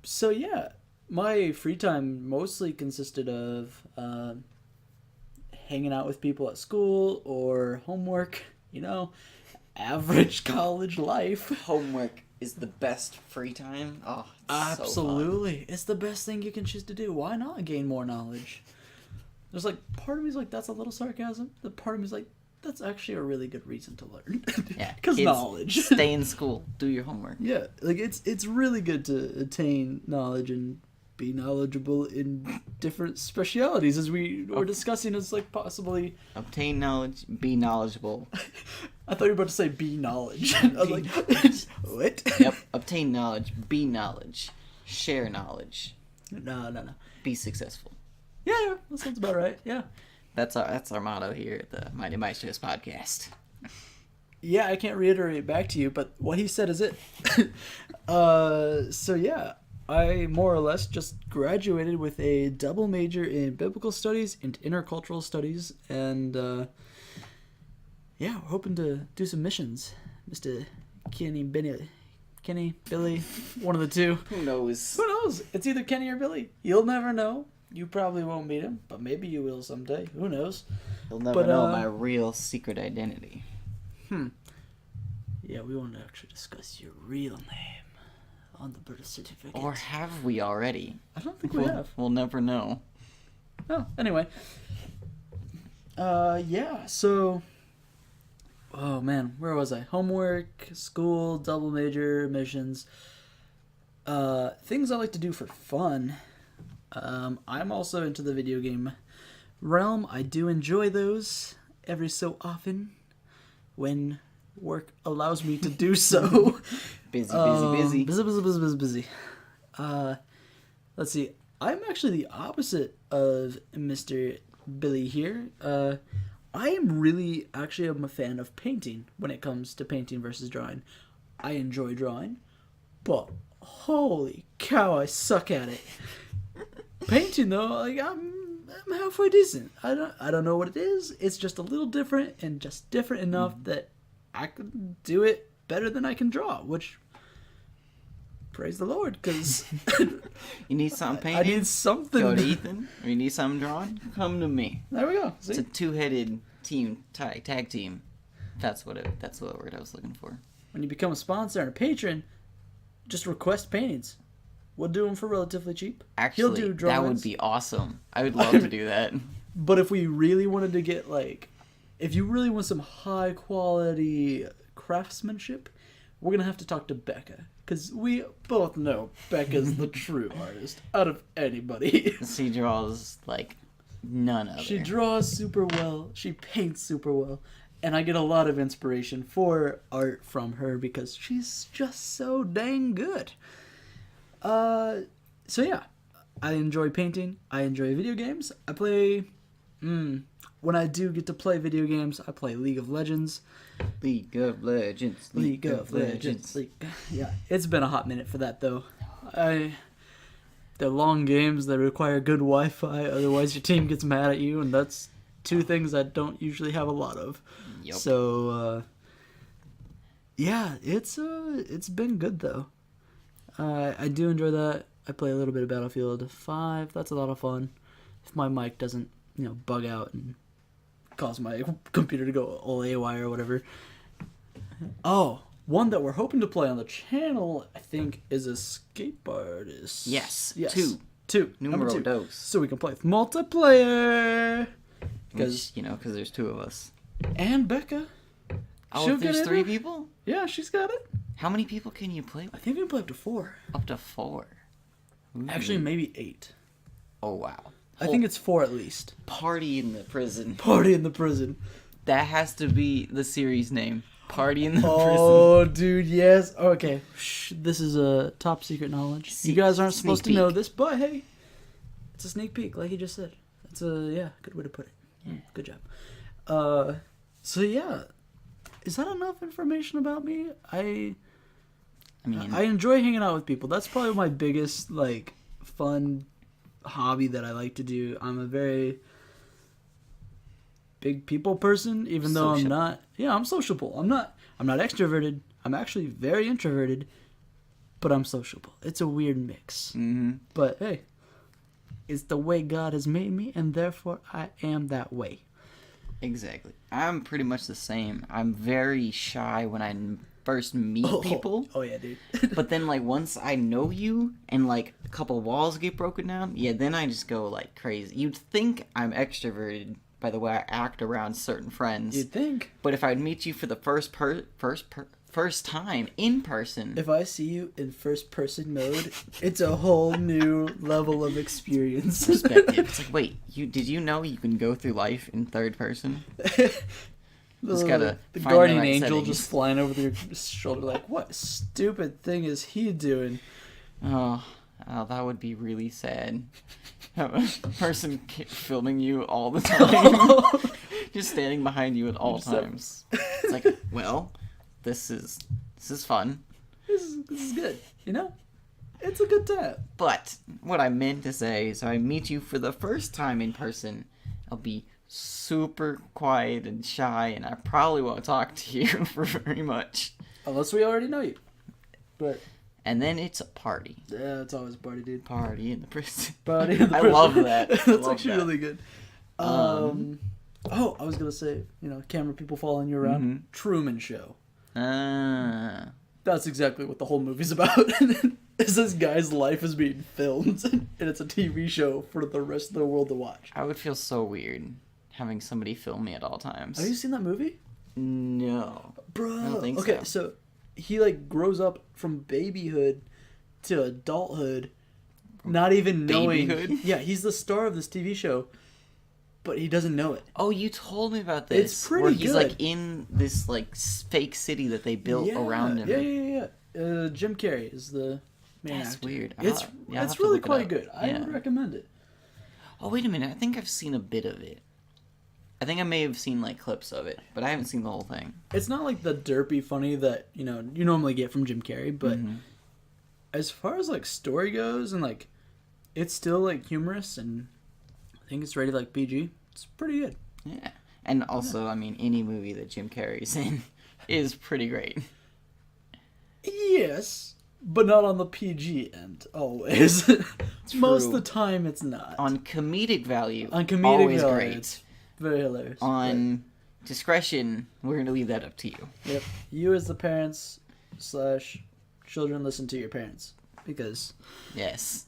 So yeah, my free time mostly consisted of hanging out with people at school or homework. You know, average college life. Homework is the best free time. Oh, it's Absolutely. It's the best thing you can choose to do. Why not gain more knowledge? There's like, part of me's like, that's a little sarcasm. The part of me's like, that's actually a really good reason to learn. Yeah, Because kids, knowledge. Stay in school. Do your homework. Yeah, like it's really good to attain knowledge and be knowledgeable in different specialities, as we were discussing as like possibly. Obtain knowledge. Be knowledgeable. I thought you were about to say be knowledge. I was like, what? Yep. Obtain knowledge. Be knowledge. Share knowledge. No. Be successful. Yeah, that sounds about right. Yeah. That's our motto here at the Mighty Maestros podcast. Yeah, I can't reiterate back to you, but what he said is it. So yeah, I more or less just graduated with a double major in biblical studies and intercultural studies, and yeah, we're hoping to do some missions. Mr. Billy, one of the two. Who knows? Who knows? It's either Kenny or Billy. You'll never know. You probably won't meet him, but maybe you will someday. Who knows? You'll never know my real secret identity. Yeah, we want to actually discuss your real name on the birth certificate. Or have we already? I don't think we have. We'll never know. Oh, anyway. Yeah, so... Oh, man, where was I? Homework, school, double major, missions. Things I like to do for fun. I'm also into the video game realm. I do enjoy those every so often when work allows me to do so. Busy. Busy. Let's see. I'm actually the opposite of Mr. Billy here. I am really actually a fan of painting when it comes to painting versus drawing. I enjoy drawing, but holy cow, I suck at it. Painting though, like I'm halfway decent. I don't know what it is. It's just a little different and just different enough that I could do it better than I can draw, which praise the Lord, because You need something I painted? need something. Go to Ethan. Or you need something drawn? Come to me. There we go. See? It's a two-headed team, tag team. That's what word I was looking for. When you become a sponsor and a patron, just request paintings. We'll do them for relatively cheap. He'll Actually, do that drawings. would be awesome. I would love to do that. But if we really wanted to get if you really want some high quality craftsmanship, we're gonna have to talk to Becca, because we both know Becca's the true artist out of anybody. She draws like none other. She draws super well. She paints super well. And I get a lot of inspiration for art from her because she's just so dang good. So yeah, I enjoy painting. I enjoy video games. I play, when I do get to play video games, I play League of Legends. League of Legends. Yeah, it's been a hot minute for that though. They're long games that require good Wi-Fi, otherwise your team gets mad at you, and that's two things I don't usually have a lot of. Yep. So, yeah, it's been good though. I do enjoy that. I play a little bit of Battlefield 5. That's a lot of fun. If my mic doesn't, bug out and cause my computer to go all AY or whatever. Oh, one that we're hoping to play on the channel, I think, is Escape Artist. Yes. Two. Numero Number 2. dos. So we can play with multiplayer. Because there's two of us. And Becca. Oh, She'll if there's get 3 it. people? Yeah, she's got it. How many people can you play I with? think we can play up to 4. Up to 4. Ooh. Actually, maybe 8. Oh, wow. I think it's 4 at least. Party in the Prison. Party in the prison. That has to be the series name. Party in the Prison. Oh, dude, yes. Okay, shh, this is a top secret knowledge. You guys aren't Sneak supposed to know peek. this, but hey, it's a sneak peek, like you just said. That's good way to put it. Yeah. Good job. So yeah, is that enough information about me? I enjoy hanging out with people. That's probably my biggest fun hobby that I like to do. I'm a very big people person, even though I'm Sociable. not. Yeah, I'm sociable. I'm not extroverted. I'm actually very introverted, but I'm sociable. It's a weird mix. Mm-hmm. But hey, it's the way God has made me, and therefore I am that way. Exactly. I'm pretty much the same. I'm very shy when I first meet people. Oh yeah, dude. But then, like, once I know you and, like, a couple walls get broken down, yeah, then I just go, like, crazy. You'd think I'm extroverted by the way I act around certain friends. You'd think. But if I'd meet you for the first time in person... If I see you in first person mode, it's a whole new level of experience. Perspective. It's like, wait, did you know you can go through life in third person? Just gotta the find guardian the right angel settings. just flying over their shoulder like, what stupid thing is he doing? Oh, that would be really sad. Have a person filming you all the time. Just standing behind you at all times. It's like, well, this is fun. This is good, you know? It's a good time. But what I meant to say is, I meet you for the first time in person, I'll be super quiet and shy, and I probably won't talk to you for very much. Unless we already know you. But And then it's a party. yeah, it's always a party, dude. Party in the prison. Party in the I prison. love that. That's I love actually that. really good. I was gonna say, camera people following you around. Mhm. Truman Show. Ah. That's exactly what the whole movie's about. Is this guy's life is being filmed, and it's a TV show for the rest of the world to watch. I would feel so weird having somebody film me at all times. Have you seen that movie? No. Bro. I don't think okay, so. so he grows up from babyhood to adulthood, not even knowing. Babyhood? Yeah, he's the star of this TV show, but he doesn't know it. Oh, you told me about this. It's pretty where he's good. like in this like fake city that they built around him. Yeah. Jim Carrey is the main That's actor. weird. It's I'll have to really look it quite up. good. I Yeah. would recommend it. Oh, wait a minute. I think I've seen a bit of it. I think I may have seen like clips of it, but I haven't seen the whole thing. It's not like the derpy funny that you normally get from Jim Carrey, but as far as like story goes and like it's still like humorous, and I think it's rated like PG. It's pretty good. Yeah. And also, I mean, any movie that Jim Carrey's in is pretty great. Yes, but not on the PG end always. Most of the time, it's not. On comedic value, On comedic always value, great. it's very hilarious. On discretion, we're going to leave that up to you. Yep. You as the parents / children listen to your parents because Yes.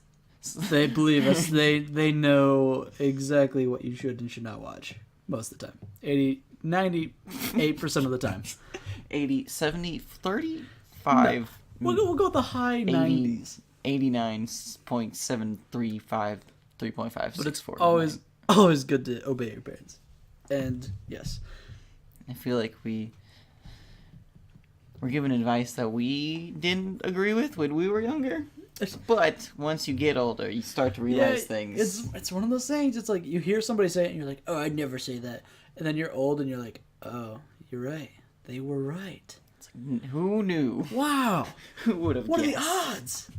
they believe us. They know exactly what you should and should not watch most of the time. 98% of the time. 80, 70, 35, We'll go with the high 90s. 89.735, 3.5, But it's 6, 4, always good to obey your parents. And yes. I feel like we're given advice that we didn't agree with when we were younger. But once you get older, you start to realize things. It's one of those things. It's like you hear somebody say it and you're like, oh, I'd never say that. And then you're old and you're like, oh, you're right. They were right. It's like, who knew? Wow. Who would have What guessed? are the odds?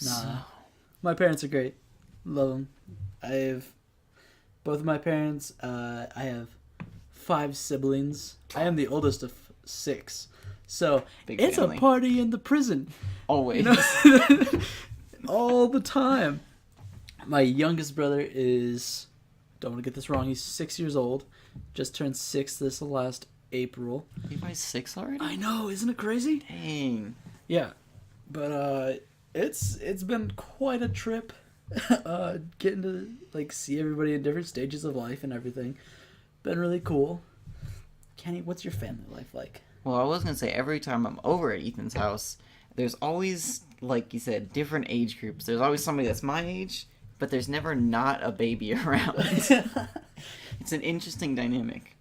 Nah. My parents are great. Love them. I have both of my parents. I have 5 siblings. I am the oldest of 6. So Big it's family. a party in the prison. Always. All the time. My youngest brother is, don't want to get this wrong, he's 6 years old. Just turned 6 this last April. Levi's 6 already? I know, isn't it crazy? Dang. Yeah. But it's been quite a trip getting to see everybody in different stages of life and everything. Been really cool. Kenny, what's your family life like? Well, I was going to say, every time I'm over at Ethan's house, there's always, like you said, different age groups. There's always somebody that's my age, but there's never not a baby around. It's an interesting dynamic.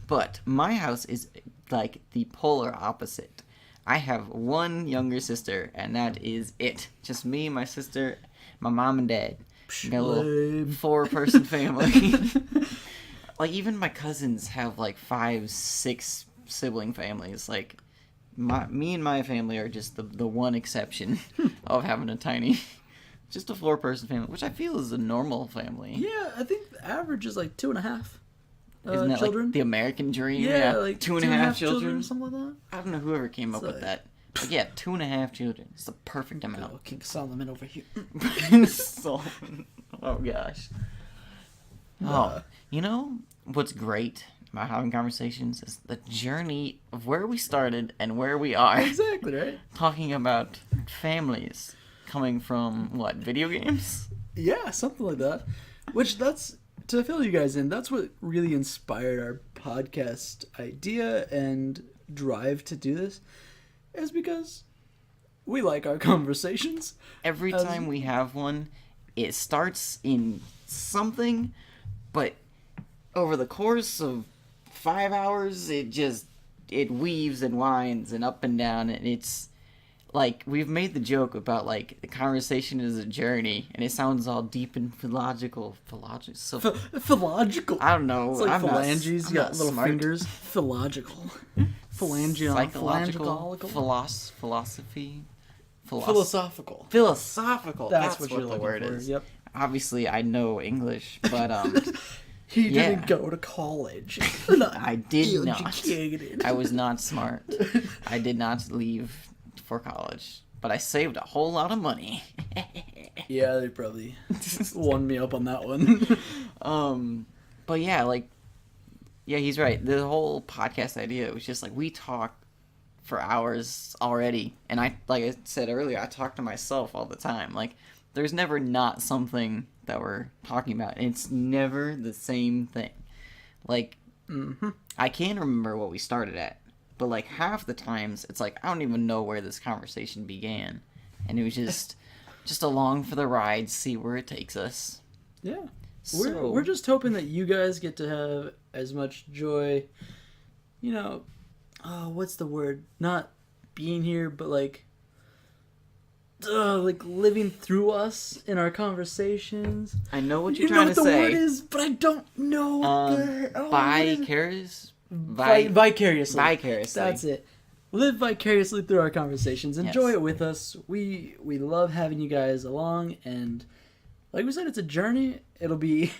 But my house is like the polar opposite. I have one younger sister, and that is it. Just me, my sister, my mom and dad. We got a little Lame. 4-person family. Like, even my cousins have 5, 6 sibling families. Like, me and my family are just the one exception of having a tiny, just a 4-person family, which I feel is a normal family. Yeah, I think the average is 2.5. Isn't that children. like the American dream? Yeah, like two and a half children. something like that. I don't know whoever came up with like- that. But yeah, 2.5 children. It's the perfect amount. Oh, King Solomon over here. Solomon. Oh gosh. You know what's great about having conversations is the journey of where we started and where we are. Exactly, right? Talking about families coming from what, video games? Yeah, something like that. Which that's to fill you guys in. That's what really inspired our podcast idea and drive to do this. Is because we like our conversations. Every time we have one, it starts in something, but over the course of 5 hours, it weaves and winds and up and down, and it's like we've made the joke about like the conversation is a journey, and it sounds all deep and philological. So Philological. I don't know. It's like I'm phalanges. I'm You got not little smart. fingers. Philological. Phalangeal. Psychological. Philological. Philosophy. Philosophical. Philosophical. That's what you're the looking word for. is. Yep. Obviously, I know English, but He Yeah. didn't go to college. I did not. Educated. I was not smart. I did not leave for college, but I saved a whole lot of money. Yeah, they probably won me up on that one. But yeah, yeah, he's right. The whole podcast idea was just like we talk for hours already, and like I said earlier, I talk to myself all the time. Like, there's never not something that we're talking about, and it's never the same thing. Like, I can remember what we started at, but like half the times, it's like I don't even know where this conversation began, and it was just along for the ride, see where it takes us. Yeah. So, We're just hoping that you guys get to have as much joy, you know, what's the word? Not being here, but like living through us in our conversations. I know what You you're know trying what to the say. word is, but I don't know what Vicarious? Vicariously. Vicariously. That's it. Live vicariously through our conversations. Enjoy Yes. it with us. We love having you guys along, and like we said, it's a journey. It'll be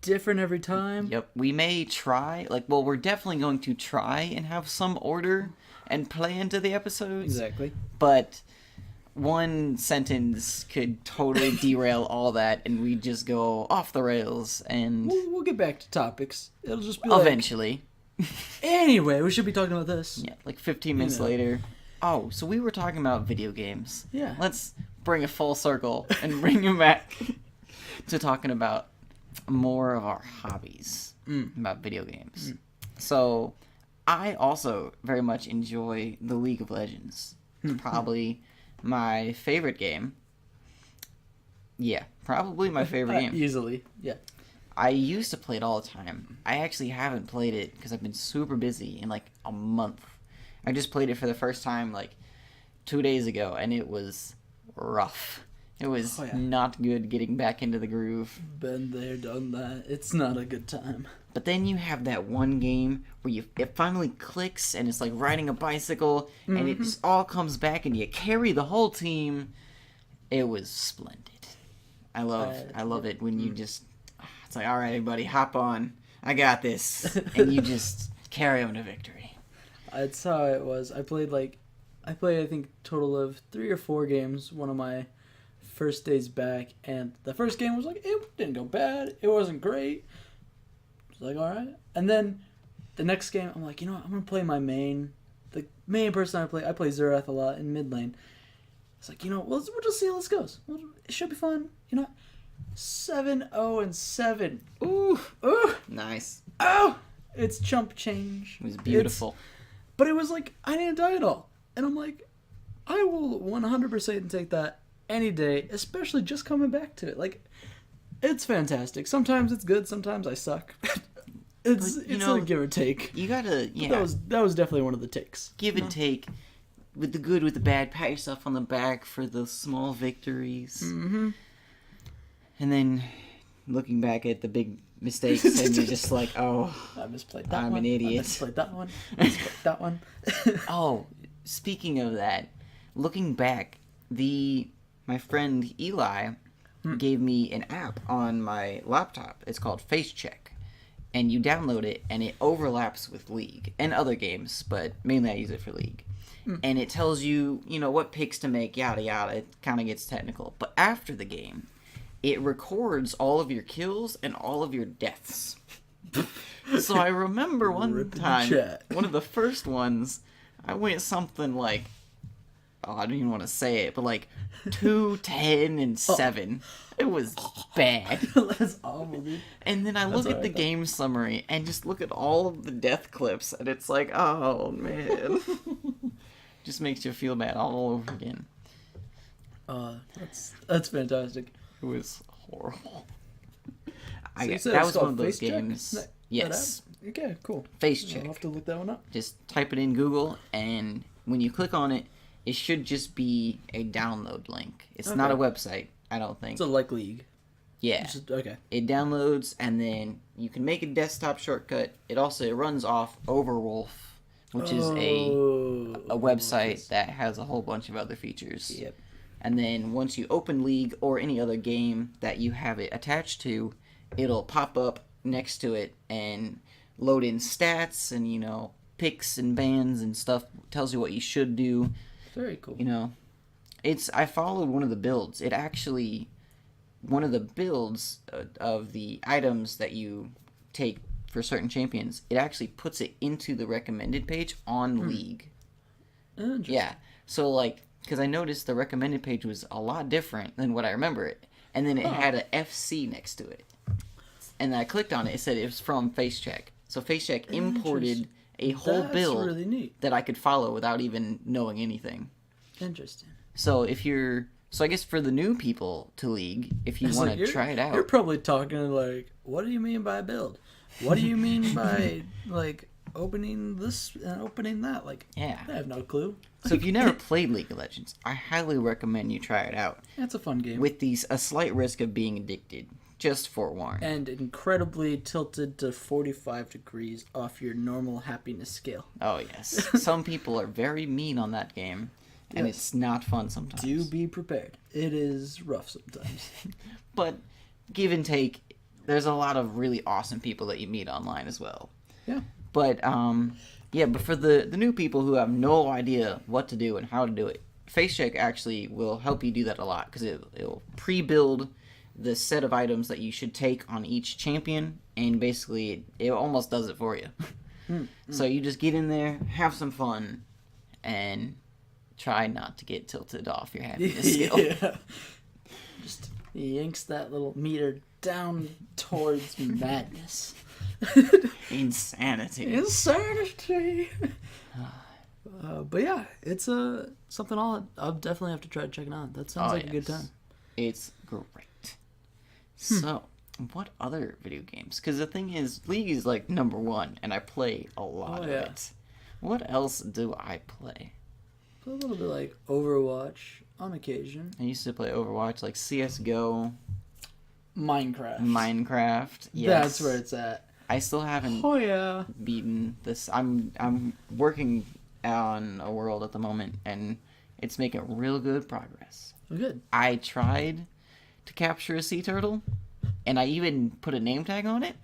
different every time. Yep, we may try, we're definitely going to try and have some order and plan to the episodes. Exactly. But one sentence could totally derail all that, and we just go off the rails, and We'll get back to topics. It'll just be eventually. Anyway, we should be talking about this. Yeah, like 15 minutes later. Oh, so we were talking about video games. Yeah. Let's bring it full circle and bring you back to talking about more of our hobbies about video games. So, I also very much enjoy the League of Legends. It's probably my favorite game. Yeah, probably my favorite game. Easily. Yeah. I used to play it all the time. I actually haven't played it because I've been super busy in like a month. I just played it for the first time like 2 days ago, and it was rough. It was not good getting back into the groove. Been there, done that. It's not a good time. But then you have that one game where it finally clicks, and it's like riding a bicycle, and it just all comes back, and you carry the whole team. It was splendid. I love it when you just... It's like, all right, everybody, hop on. I got this. And you just carry them to victory. That's how it was. I played I think total of 3 or 4 games one of my first days back, and the first game was like, it didn't go bad. It wasn't great. It's like, all right. And then the next game, I'm like, you know what? I'm going to play my main. The main person I play Xerath a lot in mid lane. It's like, you know, we'll just see how this goes. It should be fun. You know, 7-0-7. Ooh. Ooh. Nice. Oh! It's chump change. It was beautiful. But it was like, I didn't die at all. And I'm like, I will 100% take that any day, especially just coming back to it. Like, it's fantastic. Sometimes it's good, sometimes I suck. it's a give or take. You gotta, yeah. That was definitely one of the takes. Give and take. With the good, with the bad, pat yourself on the back for the small victories. Mm-hmm. And then looking back at the big mistakes, and you're just like, oh, I misplayed that one. I'm an idiot. I misplayed that one. I misplayed that one. Oh, speaking of that, looking back, my friend Eli gave me an app on my laptop. It's called Face Check. and you download it, and it overlaps with League and other games, but mainly I use it for League. And it tells you, what picks to make, yada yada. It kind of gets technical. But after the game, it records all of your kills and all of your deaths. So I remember one time, one of the first ones, I went something like, I don't even want to say it, but like 2, 10, and 7. It was bad. That's awful, dude. And then I look at the game summary and just look at all of the death clips, and it's like, oh man. Just makes you feel bad all over again. That's fantastic. It was horrible. So that was one of those games. Yes. Okay, cool. Face check. I'll have to look that one up. Just type it in Google, and when you click on it, it should just be a download link. It's not a website, I don't think. It's a like League. Yeah. Okay. It downloads, and then you can make a desktop shortcut. It also runs off Overwolf, which is a website that has a whole bunch of other features. Yep. And then once you open League or any other game that you have it attached to, it'll pop up next to it and load in stats and, picks and bans and stuff. Tells you what you should do. Very cool. I followed one of the builds. It actually, one of the builds of the items that you take for certain champions, it actually puts it into the recommended page on League. Interesting. Yeah. So, because I noticed the recommended page was a lot different than what I remember it. And then it had a FC next to it. And I clicked on it. It said it was from FaceCheck. So FaceCheck imported a whole build really neat. that I could follow without even knowing anything. Interesting. So I guess for the new people to League, if you want to try it out. You're probably talking what do you mean by build? What do you mean by, opening this and opening that? Yeah. I have no clue. So if you never played League of Legends, I highly recommend you try it out. It's a fun game. With a slight risk of being addicted. Just forewarned. And incredibly tilted to 45 degrees off your normal happiness scale. Oh, yes. Some people are very mean on that game, and it's not fun sometimes. Do be prepared. It is rough sometimes. But give and take, there's a lot of really awesome people that you meet online as well. Yeah. But, but for the new people who have no idea what to do and how to do it, FaceCheck actually will help you do that a lot, because it'll pre-build the set of items that you should take on each champion, and basically it almost does it for you. So you just get in there, have some fun, and try not to get tilted off your happiness scale. Yeah. Just yanks that little meter down towards madness. Insanity. But yeah, it's something I'll definitely have to try checking out. That sounds like a good time. It's great. So, what other video games? Because the thing is, League is number one, and I play a lot of it. What else do I play? A little bit like Overwatch on occasion. I used to play Overwatch, like CSGO. Minecraft. Yes. That's where it's at. I still haven't beaten this. I'm working on a world at the moment, and it's making real good progress. Oh, good. I tried to capture a sea turtle, and I even put a name tag on it,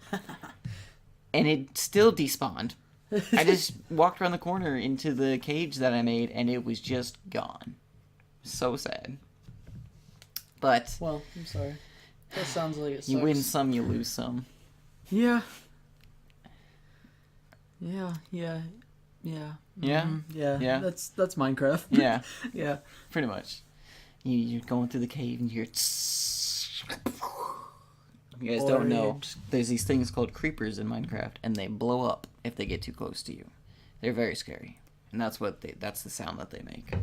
and it still despawned. I just walked around the corner into the cage that I made, and it was just gone. So sad. But well, I'm sorry. That sounds like it sucks. You win some, you lose some. Yeah. Yeah. Yeah. That's Minecraft. Yeah. Yeah. Pretty much. You're going through the cave and you're... You guys don't know, there's these things called creepers in Minecraft, and they blow up if they get too close to you. They're very scary. And that's the sound that they make.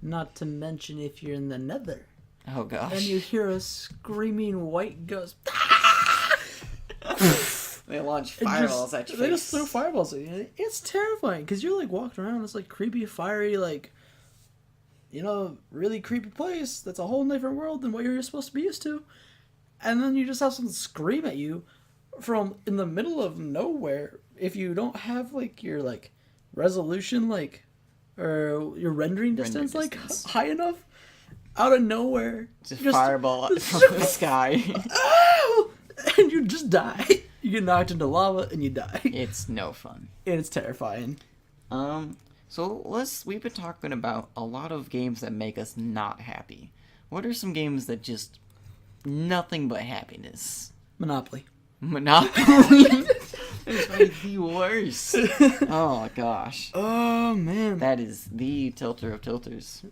Not to mention if you're in the nether. Oh, gosh. And you hear a screaming white ghost. They launch fireballs at your face. They just throw fireballs at you. It's terrifying, because you're, walking around this, creepy, fiery, really creepy place that's a whole different world than what you're supposed to be used to. And then you just have someone scream at you from in the middle of nowhere. If you don't have, your, resolution, or your rendering distance, high enough, out of nowhere. Just fireball from the sky. And you just die. You get knocked into lava and you die. It's no fun. And it's terrifying. So we've been talking about a lot of games that make us not happy. What are some games that just nothing but happiness? Monopoly. Monopoly? It's like the worst. Oh gosh. Oh man. That is the tilter of tilters.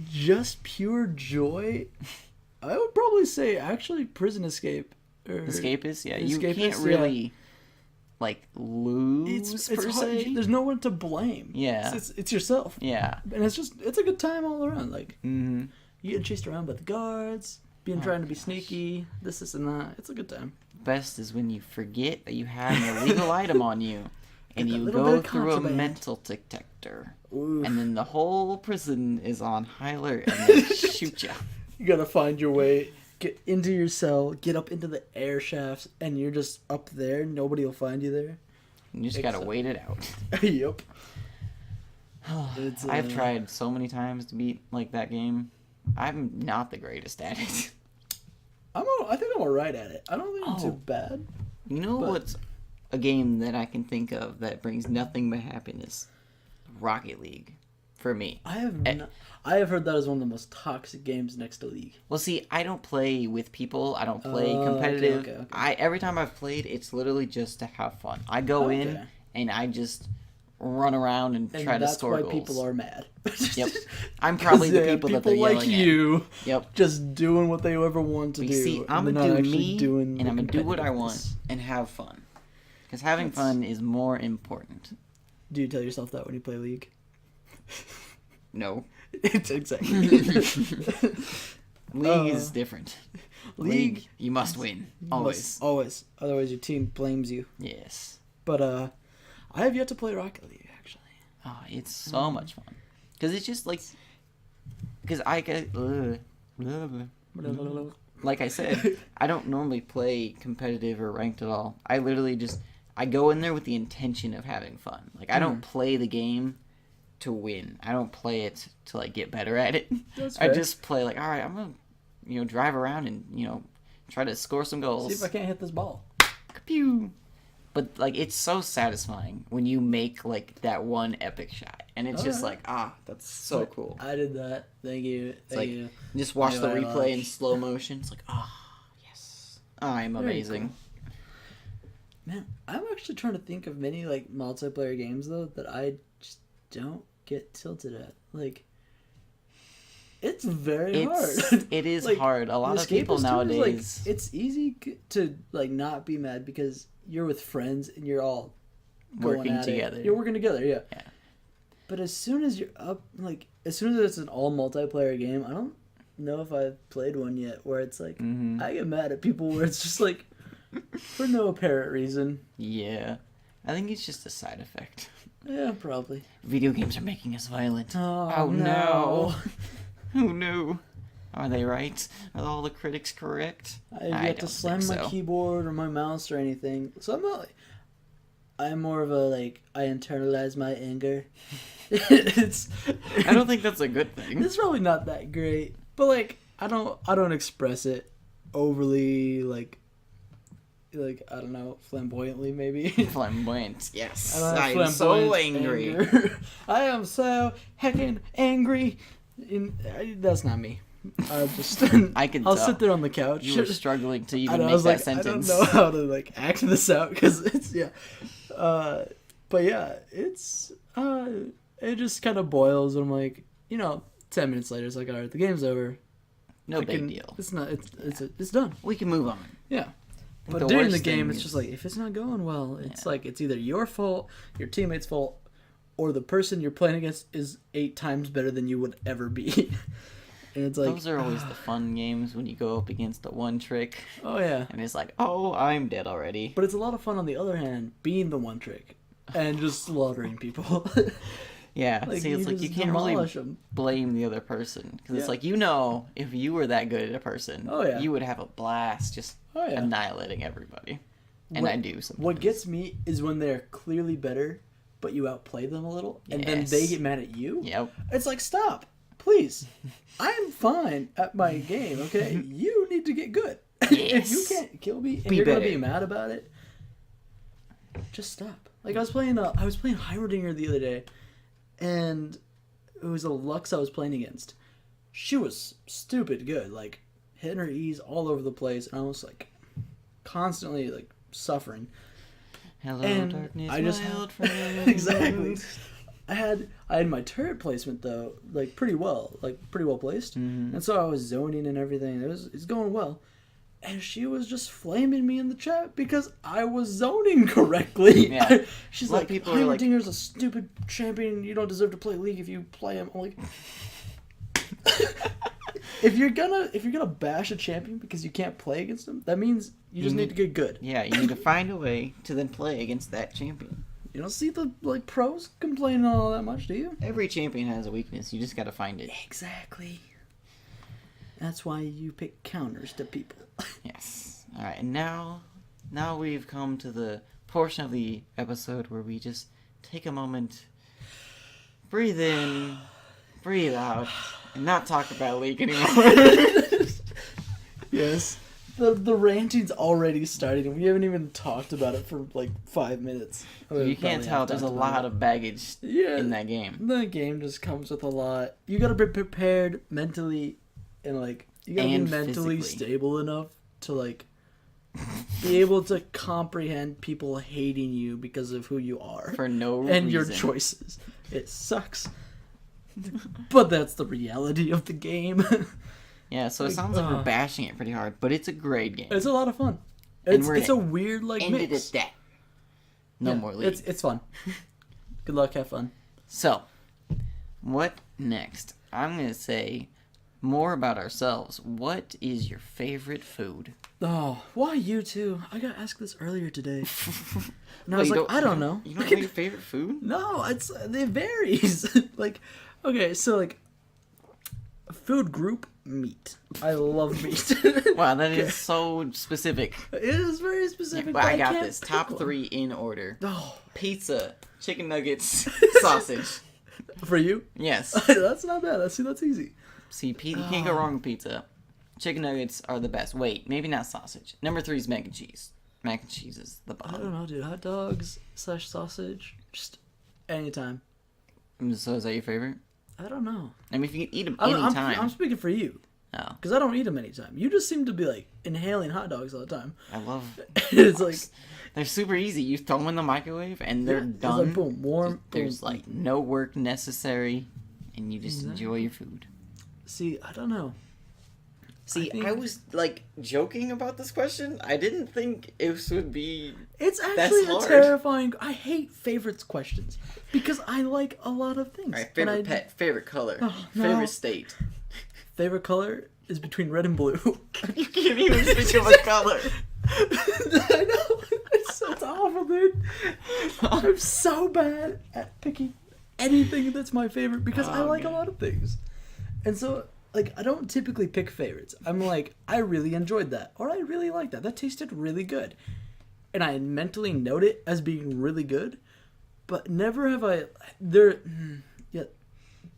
Just pure joy. I would probably say actually Prison Escape. Escapist? Yeah, you Escapist, can't really like lose It's per hard. se. There's no one to blame. Yeah. It's yourself. Yeah. And it's a good time all around. Like Mm-hmm. you getting chased around by the guards, trying to be sneaky, this and that. It's a good time. Best is when you forget that you have an illegal item on you, and Like a you little go bit of through a contraband. mental detector, Ooh. and then the whole prison is on high alert, and they shoot you. You gotta find your way, get into your cell, get up into the air shafts, and you're just up there. Nobody will find you there. You just gotta wait it out. Yep. I've tried so many times to beat like that game. I'm not the greatest at it. I think I'm alright at it. I don't think I'm Oh. too bad. You know But- what's a game that I can think of that brings nothing but happiness? Rocket League, for me. I have heard that is one of the most toxic games next to League. Well, see, I don't play with people. I don't play Oh, okay, competitive. okay. Every time I've played, it's literally just to have fun. I go in Okay. and I just run around and try to score that's why goals. people are mad. Yep, I'm probably the 'Cause, people that they're like yelling you, at. Yep. just doing what they ever want to But do. you see, and I'm they're gonna not do actually me, doing and the I'm gonna do what I want competitiveness. and have fun. Because having fun is more important. Do you tell yourself that when you play League? No, It's exactly. League is different. League, you must win always. always. Otherwise, your team blames you. Yes. But I have yet to play Rocket League actually. Oh, it's so much fun. Because it's just like... Because I get... Like I said, I don't normally play competitive or ranked at all. I literally just... I go in there with the intention of having fun. Like, I don't play the game to win. I don't play it to, like, get better at it. That's I fair. just play, like, alright, I'm gonna, drive around and, try to score some goals. See if I can't hit this ball. Pew! But, like, it's so satisfying when you make, like, that one epic shot. And it's just Alright. like, that's so cool. I did that. Thank you. Thank like- you. Just watch Yeah, the I replay in watch. slow motion. It's like, yes. I'm Very amazing. Man, I'm actually trying to think of many like multiplayer games though that I just don't get tilted at. Like, it's very hard. It is Like, hard. A lot The of people Escapist too is, nowadays... like, it's easy to like not be mad because you're with friends and you're all going Working at it. together. You're working together, yeah. Yeah. But as soon as you're up, like as soon as it's an all multiplayer game, I don't know if I've played one yet where it's like Mhm. I get mad at people where it's just like for no apparent reason. Yeah. I think it's just a side effect. Yeah, probably. Video games are making us violent. Oh, no. Who knew? Are they right? Are all the critics correct? I've I yet to don't slam think my so. keyboard or my mouse or anything. So I'm not. I'm more of a like I internalize my anger. It's. I don't think that's a good thing. It's probably not that great, but like I don't express it overly like I don't know, flamboyantly maybe. Flamboyant. Yes. I don't have I am so flamboyant angry. anger. I am so heckin' angry. That's not me. I just I can I'll tell. sit there on the couch. You were struggling to I even know, I make was that like, sentence. I don't know how to like act this out because it's but yeah, it's it just kind of boils. And I'm like, 10 minutes later, it's like, all right, the game's over. No big deal. It's not. It's done. We can move on. Yeah. The But during the worst game, thing it's is- just like if it's not going well, it's like it's either your fault, your teammate's fault, or the person you're playing against is 8 times better than you would ever be. And it's like Those are always the fun games when you go up against the one trick oh yeah. and it's like, oh, I'm dead already. But it's a lot of fun on the other hand, being the one trick and just slaughtering people. Yeah, Like, see, it's like you just can't really demolish 'em. blame the other person because Yeah. it's like if you were that good at a person, Oh, yeah. you would have a blast just Oh, yeah. annihilating everybody. And What- I do sometimes. What gets me is when they're clearly better, but you outplay them a little, and then Yes. they get mad at you. Yep. It's like, stop, please. I am fine at my game, okay? You need to get good. If you Yes. can't kill me and Be you're going to better. be mad about it, just stop. Like I was playing Heimerdinger the other day, and it was a Lux I was playing against. She was stupid good, like hitting her E's all over the place, and I was like constantly like suffering. Hello, And darkness, I just my old friend. exactly. I had my turret placement though, like pretty well placed, and so I was zoning and everything. It's going well, and she was just flaming me in the chat because I was zoning correctly. Yeah. She's A lot like, of people are like, Heimerdinger's a stupid champion. You don't deserve to play League if you play him. I'm like, if you're gonna bash a champion because you can't play against him, that means you just need to get good. Yeah, you need to find a way to then play against that champion. You don't see the pros complaining all that much, do you? Every champion has a weakness. You just gotta find it. Exactly. That's why you pick counters to people. Yes. All right, and now we've come to the portion of the episode where we just take a moment, breathe in, breathe out, and not talk about League anymore. Yes. The ranting's already started, and we haven't even talked about it for like 5 minutes. You can't tell. There's a lot of baggage in that game. The game just comes with a lot. You gotta be prepared mentally, and like you gotta be mentally physically stable enough to like be able to comprehend people hating you because of who you are For no reason. and your choices. It sucks, but that's the reality of the game. Yeah, so it sounds like we're bashing it pretty hard, but it's a great game. It's a lot of fun. And It's a weird like ended mix. at that. No more League. It's fun. Good luck, have fun. So, what next? I'm going to say more about ourselves. What is your favorite food? Oh, why you two? I got asked this earlier today. And I Wait, was you like, I don't know. You don't know your favorite food? No, it varies. Like, okay, so like, food group, meat. I love meat. Wow, that is so specific. It is very specific. But I got can't this. pick Top one. 3 in order. Oh, Pizza, chicken nuggets, sausage. for you? Yes. That's not bad. That's easy. See, you can't go wrong with pizza. Chicken nuggets are the best. Wait, maybe not sausage. Number 3 is mac and cheese. Mac and cheese is the I don't bomb. know, dude. Hot dogs / sausage, just anytime. So is that your favorite? I don't know. I mean, if you can eat them I'm anytime. I'm speaking for you. Oh, Because I don't eat them anytime. You just seem to be like inhaling hot dogs all the time. I love. It's like They're super easy. You throw them in the microwave and they're it's done. like boom, warm. There's boom. like no work necessary, and you just enjoy your food. See, I don't know. See, think- I was like joking about this question. I didn't think this would be. It's actually a hard. terrifying. I hate favorites questions because I like a lot of things. All right, And favorite I- pet, favorite color, Oh, no. favorite state. Favorite color is between red and blue. You can't even think of a color. I know. It's awful, dude. I'm so bad at picking anything that's my favorite because I like a lot of things. And so, like, I don't typically pick favorites. I'm like, I really enjoyed that. Or I really like that. That tasted really good. And I mentally note it as being really good. But never have I...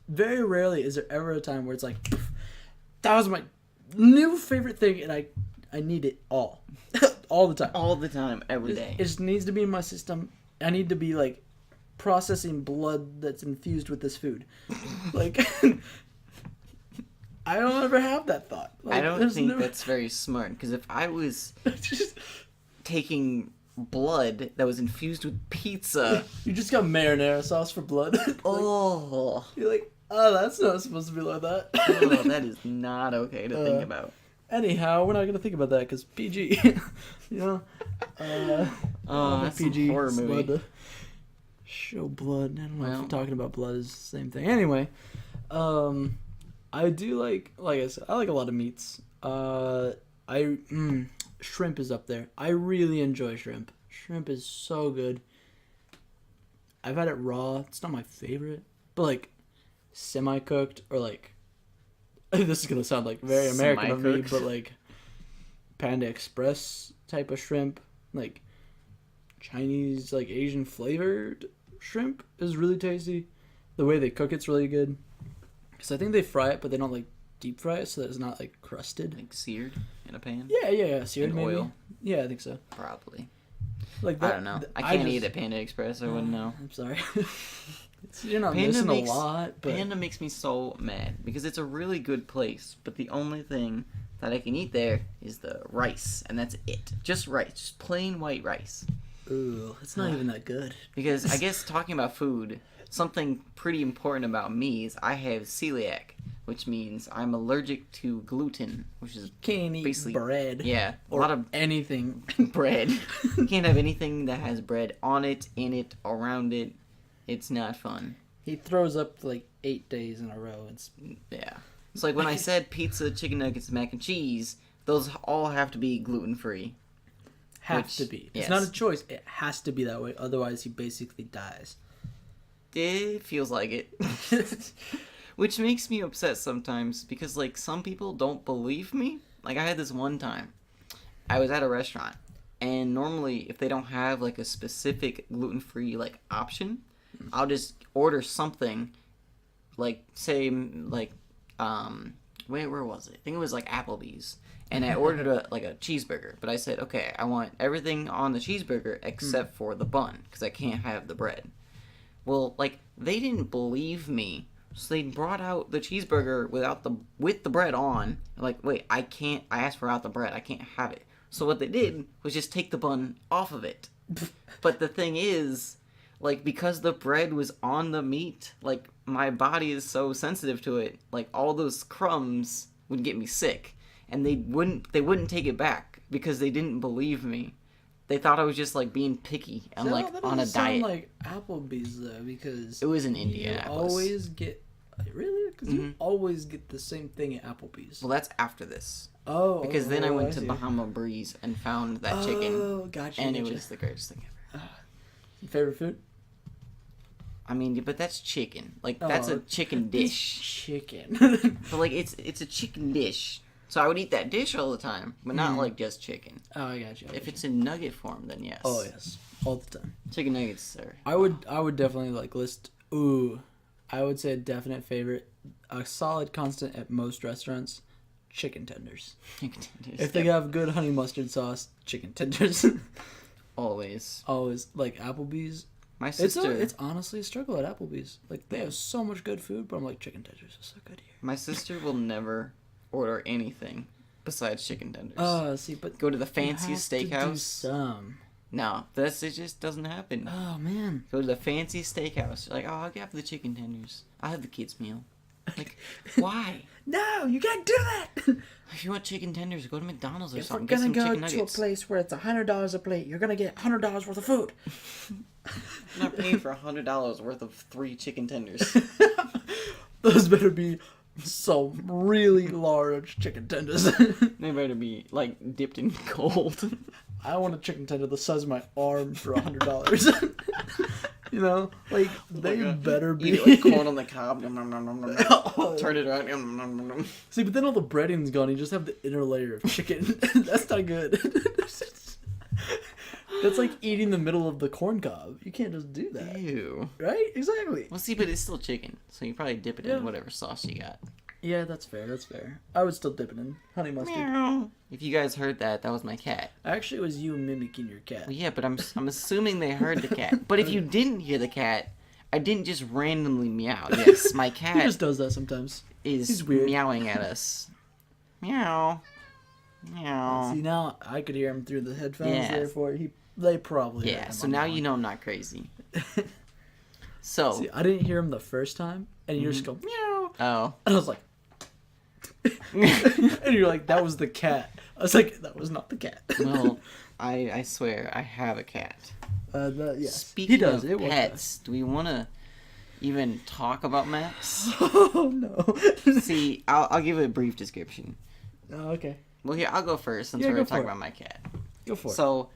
Very rarely is there ever a time where it's like, that was my new favorite thing and I need it all. All the time. All the time, every day. It just needs to be in my system. I need to be like processing blood that's infused with this food. Like I don't ever have that thought. Like, I don't there's think no- that's very smart, because if I was just, taking blood that was infused with pizza, you just got marinara sauce for blood. Like, oh, you're like, oh, that's not supposed to be like that. oh, that is not okay to think about. Anyhow, we're not gonna think about that because PG. You know. Oh, that's PG a horror movie. blood. Show blood. I don't know Well. if talking about blood is the same thing. Anyway, I do like I said, I like a lot of meats. Shrimp is up there. I really enjoy shrimp. Shrimp is so good. I've had it raw. It's not my favorite, but like semi-cooked or like this is gonna sound like very American of me, Semi-cooked. but like Panda Express type of shrimp, like Chinese, like Asian flavored shrimp is really tasty. The way they cook it's really good. Because I think they fry it, but they don't like deep fry it, so that it's not like crusted. Like seared in a pan? Yeah, seared In maybe. oil? Yeah, I think so. Probably. Like I don't know. I can't eat at Panda Express. I wouldn't know. I'm sorry. You're not Panda missing makes, a lot. But... Panda makes me so mad because it's a really good place, but the only thing that I can eat there is the rice, and that's it. Just rice, just plain white rice. Ooh, it's not even that good. Because I guess talking about food, something pretty important about me is I have celiac, which means I'm allergic to gluten, which is Can't eat basically bread. Yeah, a Or lot of anything. bread. You can't have anything that has bread on it, in it, around it. It's not fun. He throws up like 8 days in a row. Yeah. It's like when I said pizza, chicken nuggets, mac and cheese, those all have to be gluten-free. To be. Yes. It's not a choice. It has to be that way. Otherwise, he basically dies. It feels like it. Which makes me upset sometimes because, like, some people don't believe me. Like, I had this one time. I was at a restaurant, and normally, if they don't have, like, a specific gluten-free, like, option, I'll just order something, like, say, like, where was it? I think it was, like, Applebee's. And I ordered a cheeseburger, but I said, okay, I want everything on the cheeseburger except for the bun, because I can't have the bread. Well, like, they didn't believe me, so they brought out the cheeseburger with the bread on. I'm like, wait, I asked for out the bread, I can't have it. So what they did was just take the bun off of it. But the thing is, like, because the bread was on the meat, like, my body is so sensitive to it, like, all those crumbs would get me sick. And they wouldn't take it back because they didn't believe me. They thought I was just like being picky and like that on a doesn't sound diet. like Applebee's though, because It was in you Indianapolis. always get really because you always get the same thing at Applebee's. Well, that's after this. Oh, Because then I went to see. Bahama Breeze and found that chicken, Oh, gotcha. and it was the greatest thing ever. Favorite food? I mean, but that's chicken. Like that's a chicken dish. Chicken. But like it's a chicken dish. So I would eat that dish all the time, but not like just chicken. Oh, I got you. If it's in nugget form, then yes. Oh yes, all the time. Chicken nuggets are. I would definitely like list. I would say a definite favorite, a solid constant at most restaurants. Chicken tenders. Chicken tenders. If they have good honey mustard sauce, chicken tenders. Always. Always like Applebee's. My sister. It's honestly a struggle at Applebee's. Like they have so much good food, but I'm like chicken tenders are so good here. My sister will never order anything besides chicken tenders. See, but Go to the fancy you have to do steakhouse. some. No, it just doesn't happen. Oh man. Go to the fancy steakhouse. You're like, oh, I'll have the chicken tenders. I'll have the kids' meal. Like, why? No, you can't do that. If you want chicken tenders, go to McDonald's or If we're something. Get gonna some go chicken to a nuggets. place where it's $100 a plate, you're gonna get $100 worth of food. I'm not paying for $100 worth of 3 chicken tenders. Those better be some really large chicken tenders. They better be like dipped in gold. I want a chicken tender the size of my arm for $100. You know, like they better be. Eat it like corn on the cob. Nom, nom, nom, nom, nom, nom. Turn it around. Nom, nom, nom, nom. See, but then all the breading's gone. You just have the inner layer of chicken. That's not good. That's like eating the middle of the corn cob. You can't just do that. Ew. Right? Exactly. Well, see, but it's still chicken, so you probably dip it Yeah. in whatever sauce you got. Yeah, that's fair. That's fair. I would still dip it in honey mustard. Meow. If you guys heard that, that was my cat. Actually, it was you mimicking your cat. Well, yeah, but I'm assuming they heard the cat. But if you didn't hear the cat, I didn't just randomly meow. Yes, my He cat just does that sometimes. is he's weird. meowing at us. Meow. Meow. See, now I could hear him through the headphones. Yeah. Therefore, they probably. heard Yeah, him so on now that you one. know I'm not crazy. So. See, I didn't hear him the first time, and you just go meow, Oh. and I was like, and you're like, that was the cat. I was like, that was not the cat. Well, I swear, I have a cat. Yes. Speaking he does. of It was pets, do we want to even talk about Max? Oh no. See, I'll give a brief description. Oh, okay. Well, here, I'll go first since Yeah, we're go going to talk for it. about my cat. Go for it. So,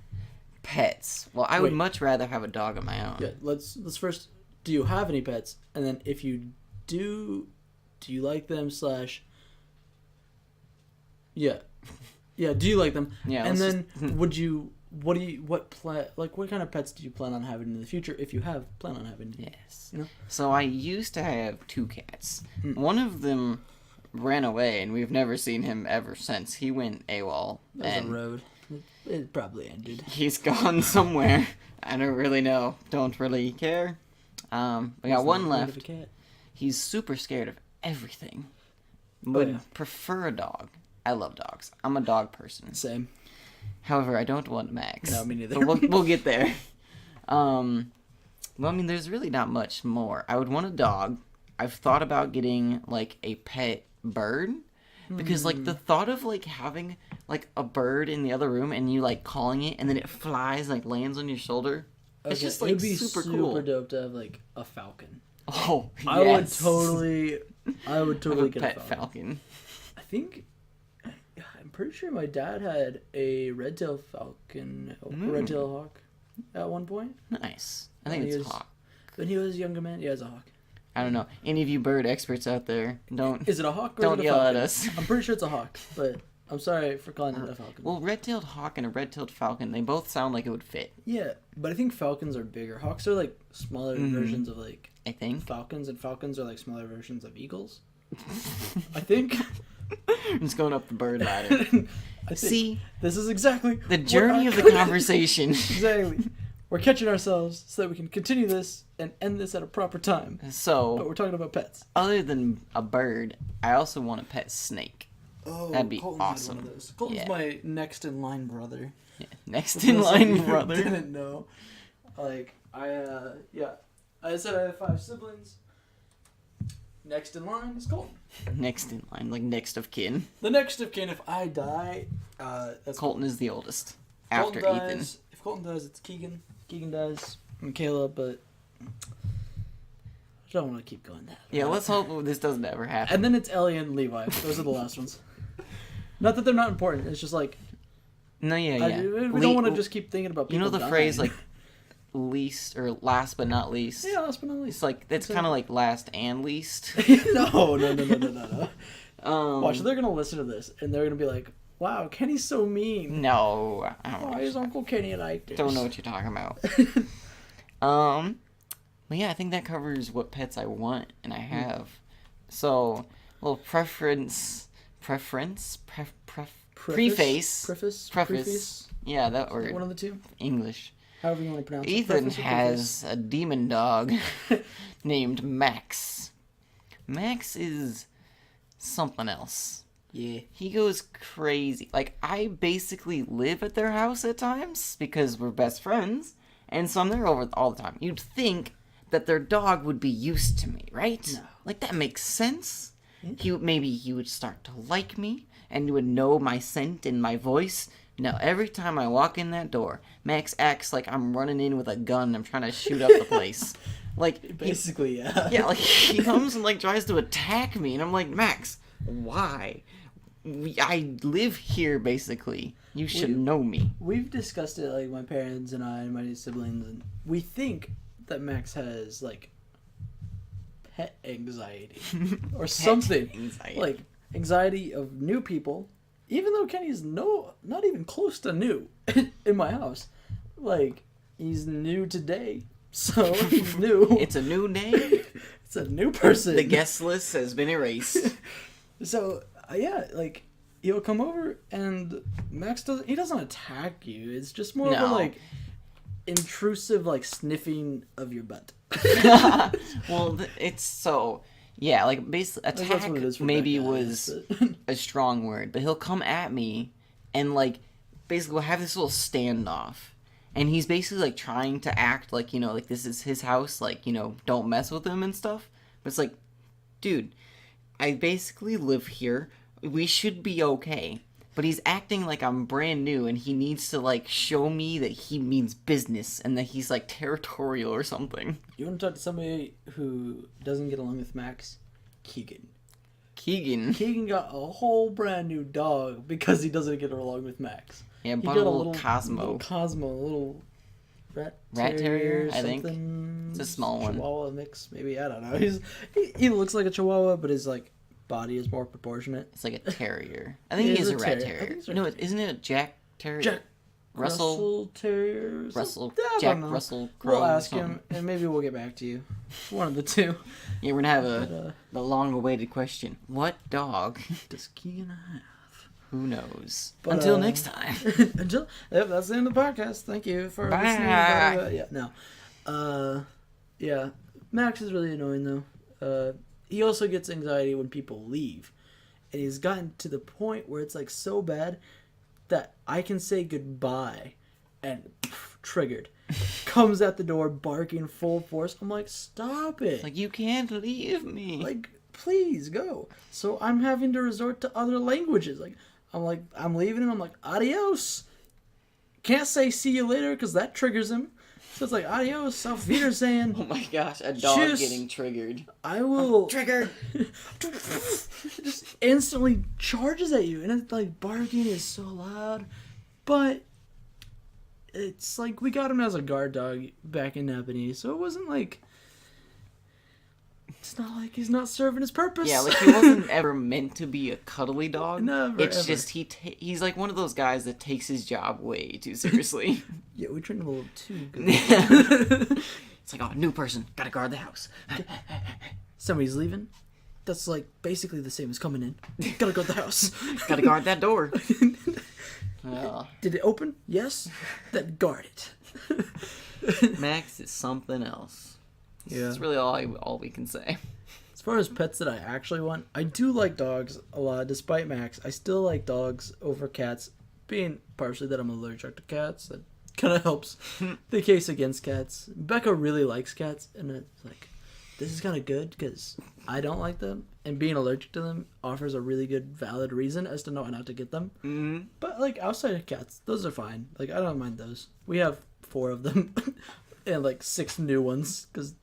pets. Well, I would Wait. much rather have a dog of my own. Yeah, let's first. Do you have any pets? And then if you do you like them? Yeah, yeah. Do you like them? Yeah, And let's then would you? What kind of pets do you plan on having in the future if you plan on having? Yes. You know? So, I used to have 2 cats. Hmm. One of them ran away, and we've never seen him ever since. He went AWOL. That was a And road. It probably ended. He's gone somewhere. I don't really know. Don't really care. We got one left. He's super scared of everything. Would prefer a dog. I love dogs. I'm a dog person. Same. However, I don't want Max. No, me neither. But we'll get there. Well, I mean, there's really not much more. I would want a dog. I've thought about getting, like, a pet bird. Because, like, the thought of, like, having, like, a bird in the other room and you, like, calling it and then it flies, like, lands on your shoulder. It's just, like, it'd be super cool. super dope to have, like, a falcon. Oh, yes. I would totally get pet a falcon. I think, I'm pretty sure my dad had a red-tailed falcon, red-tailed hawk at one point. Nice. I think it's a hawk. When he was a younger man, yeah, it's a hawk. I don't know. Any of you bird experts out there, Is it a hawk or don't is it a yell falcon? at us. I'm pretty sure it's a hawk, but I'm sorry for calling it a falcon. Well, red-tailed hawk and a red-tailed falcon, they both sound like it would fit. Yeah, but I think falcons are bigger. Hawks are like smaller versions of like I think. falcons, and falcons are like smaller versions of eagles. I think. I'm just going up the bird ladder. See, this is exactly the journey of the conversation. Exactly. We're catching ourselves so that we can continue this and end this at a proper time. But So, we're talking about pets. other than a bird, I also want a pet snake. Oh, That'd be Colton had awesome. one of those. Colton's Yeah. my next in line brother. Yeah. Next For in those of line, you who brother. Didn't know. Like I said I have 5 siblings. Next in line is Colton. Next in line, like next of kin. The next of kin, if I die, that's Colton is the oldest. Colton After dies. Ethan. If Colton dies, it's Keegan. Keegan dies. And Caleb, but I don't want to keep going that. Yeah, let's hope this doesn't ever happen. And then it's Ellie and Levi. Those are the last ones. Not that they're not important. It's just like No, yeah. we don't want to just keep thinking about people. You know the dying. phrase like least or last but not least? Yeah, last but not least. It's like that's kind of like last and least. No. Watch, Um, they're gonna listen to this and they're gonna be like, "Wow, Kenny's so mean. No, I don't know. Why is Uncle Kenny like this?" Don't know what you're talking about. But yeah, I think that covers what pets I want and I have. So, little preface. Yeah, that word. One of the two. English. However you want to pronounce it. Ethan Preface or has a demon dog named Max. Max is something else. Yeah. He goes crazy. Like, I basically live at their house at times because we're best friends, and so I'm there over all the time. You'd think that their dog would be used to me, right? No. Like, that makes sense. Yeah. Maybe he would start to like me, and he would know my scent and my voice. No, every time I walk in that door, Max acts like I'm running in with a gun and I'm trying to shoot up the place. Like, Basically, yeah. yeah, like, he comes and, like, tries to attack me, and I'm like, Max, why? I live here, basically. You should know me. We've discussed it, like, my parents and I and my siblings, and we think that Max has, like, pet anxiety. Or something. Anxiety. Like, anxiety of new people, even though Kenny's not even close to new in my house. Like, he's new today, so he's new. It's a new day. It's a new person. The guest list has been erased. So, yeah, like, he'll come over and Max doesn't attack you. It's just more of a, like, intrusive, like, sniffing of your butt. Well, it's so... Yeah, like, basically, attack maybe was a strong word, but he'll come at me and, like, basically we'll have this little standoff. And he's basically, like, trying to act like, you know, like, this is his house, like, you know, don't mess with him and stuff. But it's like, dude, I basically live here. We should be okay. But he's acting like I'm brand new and he needs to, like, show me that he means business and that he's, like, territorial or something. You want to talk to somebody who doesn't get along with Max? Keegan. Keegan got a whole brand new dog because he doesn't get along with Max. Yeah, He but got a little Cosmo. A little rat Terrier, I think. something. It's a small one. Chihuahua mix, maybe, I don't know. He looks like a Chihuahua, but his, like, body is more proportionate. It's like a terrier. I think he is a rat terrier. I terrier. think he's a No, isn't it a Jack Terrier? Russell Terrier. Jack Russell Crowe. We'll ask something. him, and maybe we'll get back to you. One of the two. Yeah, we're gonna have But, the long-awaited question. What dog does Keegan have? Who knows? But, Until next time. That's the end of the podcast. Thank you for listening. Yeah. Max is really annoying though. He also gets anxiety when people leave, and he's gotten to the point where it's like so bad that I can say goodbye, and triggered, comes at the door barking full force. I'm like, stop it! Like, you can't leave me. Like, please go. So I'm having to resort to other languages. I'm leaving him. I'm like, adios. Can't say see you later because that triggers him. So it's like, adios, auf Wiedersehen. Oh my gosh, a dog Tschüss. getting triggered. I will... Triggered! Just instantly charges at you. And it's like, barking is so loud. But it's like, we got him as a guard dog back in Ebony. So it wasn't like... It's not like he's not serving his purpose. Yeah, like he wasn't ever meant to be a cuddly dog. Never, it's ever. just he's like one of those guys that takes his job way too seriously. Yeah, we trained him a little too good. It's like, oh, new person, gotta guard the house. Somebody's leaving. That's like basically the same as coming in. Gotta guard the house. Gotta guard that door. Did it open? Yes. Then guard it. Max is something else. Yeah. That's really all we can say. As far as pets that I actually want, I do like dogs a lot. Despite Max, I still like dogs over cats. Being partially that I'm allergic to cats, that kind of helps the case against cats. Becca really likes cats, and it's like, this is kind of good because I don't like them, and being allergic to them offers a really good, valid reason as to know not to get them. Mm-hmm. But like outside of cats, those are fine. Like I don't mind those. We have 4 of them, and like 6 new ones because.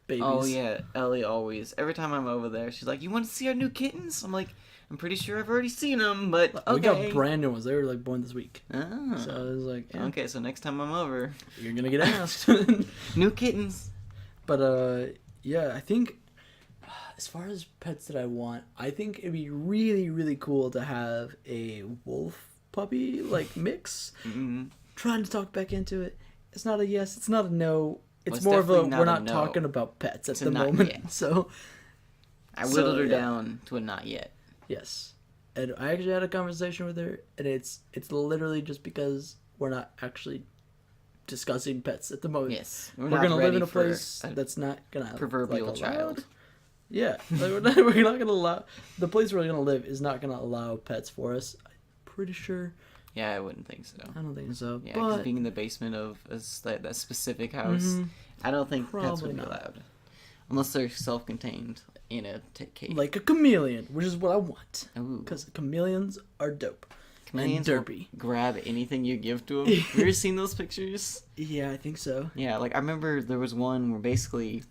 Babies. Oh yeah, Ellie always. Every time I'm over there, she's like, "You want to see our new kittens?" I'm like, "I'm pretty sure I've already seen them, but okay." We got brand new ones. They were like born this week. Oh. So I was like, yeah, Okay, so next time I'm over, you're gonna get asked. new kittens. But yeah, I think as far as pets that I want, I think it'd be really, really cool to have a wolf puppy like mix. Mm-hmm. Trying to talk back into it. It's not a yes. It's not a no. It's It's more of a definitely not we're a not no. talking about pets at It's a the not moment. yet. So I whittled her yeah. down to a not yet. Yes. And I actually had a conversation with her, and it's literally just because we're not actually discussing pets at the moment. Yes, We're not gonna live ready in a for place that's not gonna have proverbial like, child. Yeah, like, we're not gonna allow the place we're gonna live is not gonna allow pets for us. I'm pretty sure. Yeah, I wouldn't think so. I don't think so. Yeah, because but being in the basement of that specific house, I don't think pets Probably would be not. allowed. Unless they're self-contained in a cage. like a chameleon, which is what I want, Ooh. because chameleons are dope. Chameleons and will derpy. grab anything you give to them. Have you ever seen those pictures? Yeah, I think so. Yeah, like I remember there was one where basically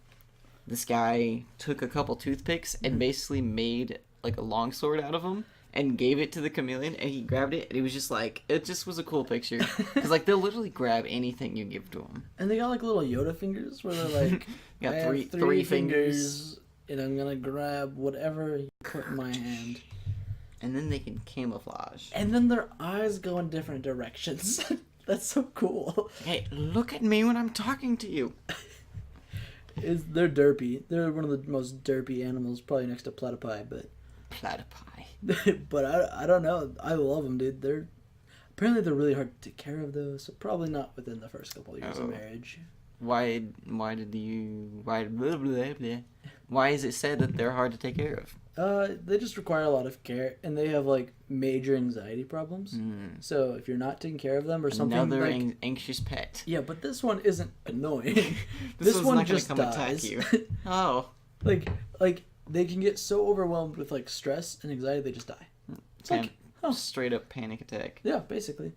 this guy took a couple toothpicks and basically made like a longsword out of them and gave it to the chameleon, and he grabbed it, and it was just like, it just was a cool picture. Because like they'll literally grab anything you give to them. And they got like little Yoda fingers where they're like, Got I three have three fingers. and I'm gonna grab whatever you put in my hand. And then they can camouflage. And then their eyes go in different directions. That's so cool. Hey, look at me when I'm talking to you. They're derpy. They're one of the most derpy animals, probably next to platypi. Platypi. But I don't know. I love them, dude. Apparently they're really hard to take care of, though. So probably not within the first couple of years of marriage. Why is it said that they're hard to take care of? They just require a lot of care, and they have like major anxiety problems. Mm. So if you're not taking care of them or something, Another like, anxious pet. yeah, but this one isn't annoying. This one one's not just gonna come dies. attack you. Oh. like they can get so overwhelmed with like stress and anxiety they just die. It's like, oh, Straight up panic attack. yeah, basically.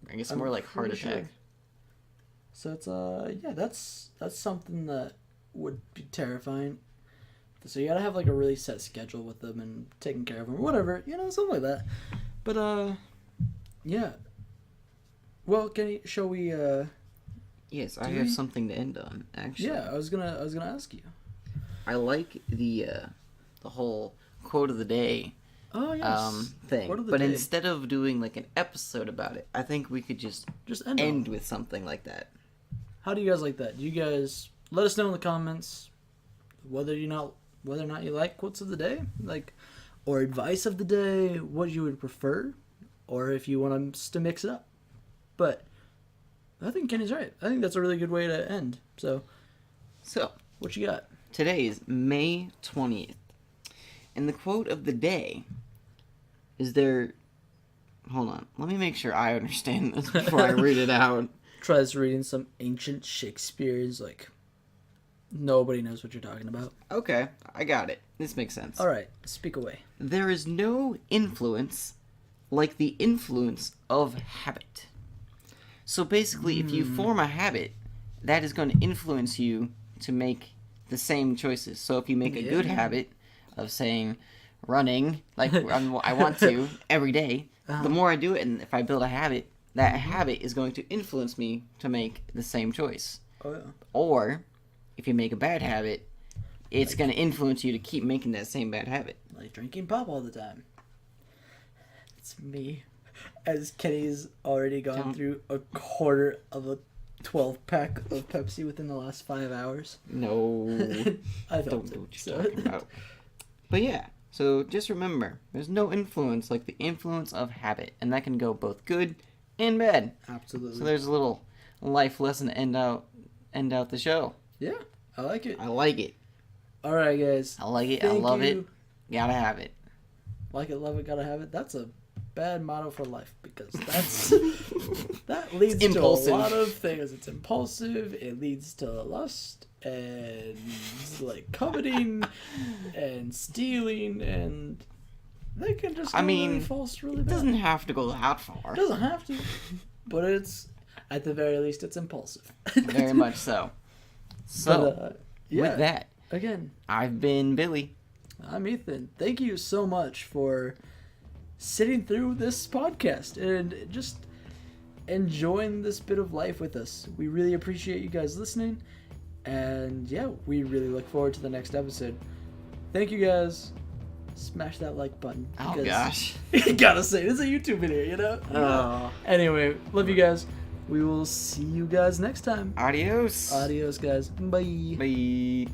I guess I'm more like heart pretty attack. sure. So it's yeah, that's something that would be terrifying. So you gotta have like a really set schedule with them and taking care of them or whatever, something like that. But yeah. Well, shall we Yes, I Do have we? something to end on, actually. Yeah, I was gonna ask you. I like the whole quote of the day Oh yes. thing. Quote of the But day. instead of doing like an episode about it, I think we could just Just end with something like that. How do you guys like that? Do you guys let us know in the comments whether or not you like quotes of the day, like, or advice of the day, what you would prefer. or if you want us to mix it up. But I think Kenny's right. I think that's a really good way to end. So what you got? Today is May 20th. And the quote of the day is there... Hold on. Let me make sure I understand this before I read it out. Tries reading some ancient Shakespeare's, like, nobody knows what you're talking about. Okay, I got it. This makes sense. All right, speak away. There is no influence like the influence of habit. So basically, if you form a habit, that is going to influence you to make the same choices. So if you make a good habit of saying running, like I want to, every day, the more I do it, and if I build a habit, that habit is going to influence me to make the same choice. Oh, yeah. Or, if you make a bad habit, it's going to influence you to keep making that same bad habit. Like drinking pop all the time. It's me. As Kenny's already gone through a quarter of a 12-pack of Pepsi within the last 5 hours. No. I Don't felt know what it. you're talking about. But yeah, so just remember, there's no influence like the influence of habit. And that can go both good and bad. Absolutely. So there's a little life lesson to end out the show. Yeah, I like it. I like it. All right, guys. I like it. Thank I love you. it. Gotta have it. Like it, love it, gotta have it. That's a bad motto for life because that leads to a lot of things. It's impulsive. It leads to lust and like coveting and stealing, and they can just go really false really it bad. doesn't have to go that far. It doesn't have to, but it's at the very least it's impulsive. Very much so. So, But, with that, again, I've been Billy. I'm Ethan. Thank you so much for sitting through this podcast and just enjoying this bit of life with us. We really appreciate you guys listening. And yeah, we really look forward to the next episode. Thank you guys. Smash that like button. Oh gosh. You gotta say, this is a YouTube video, you know? Oh. Anyway, love you guys. We will see you guys next time. Adios. Adios, guys. Bye. Bye.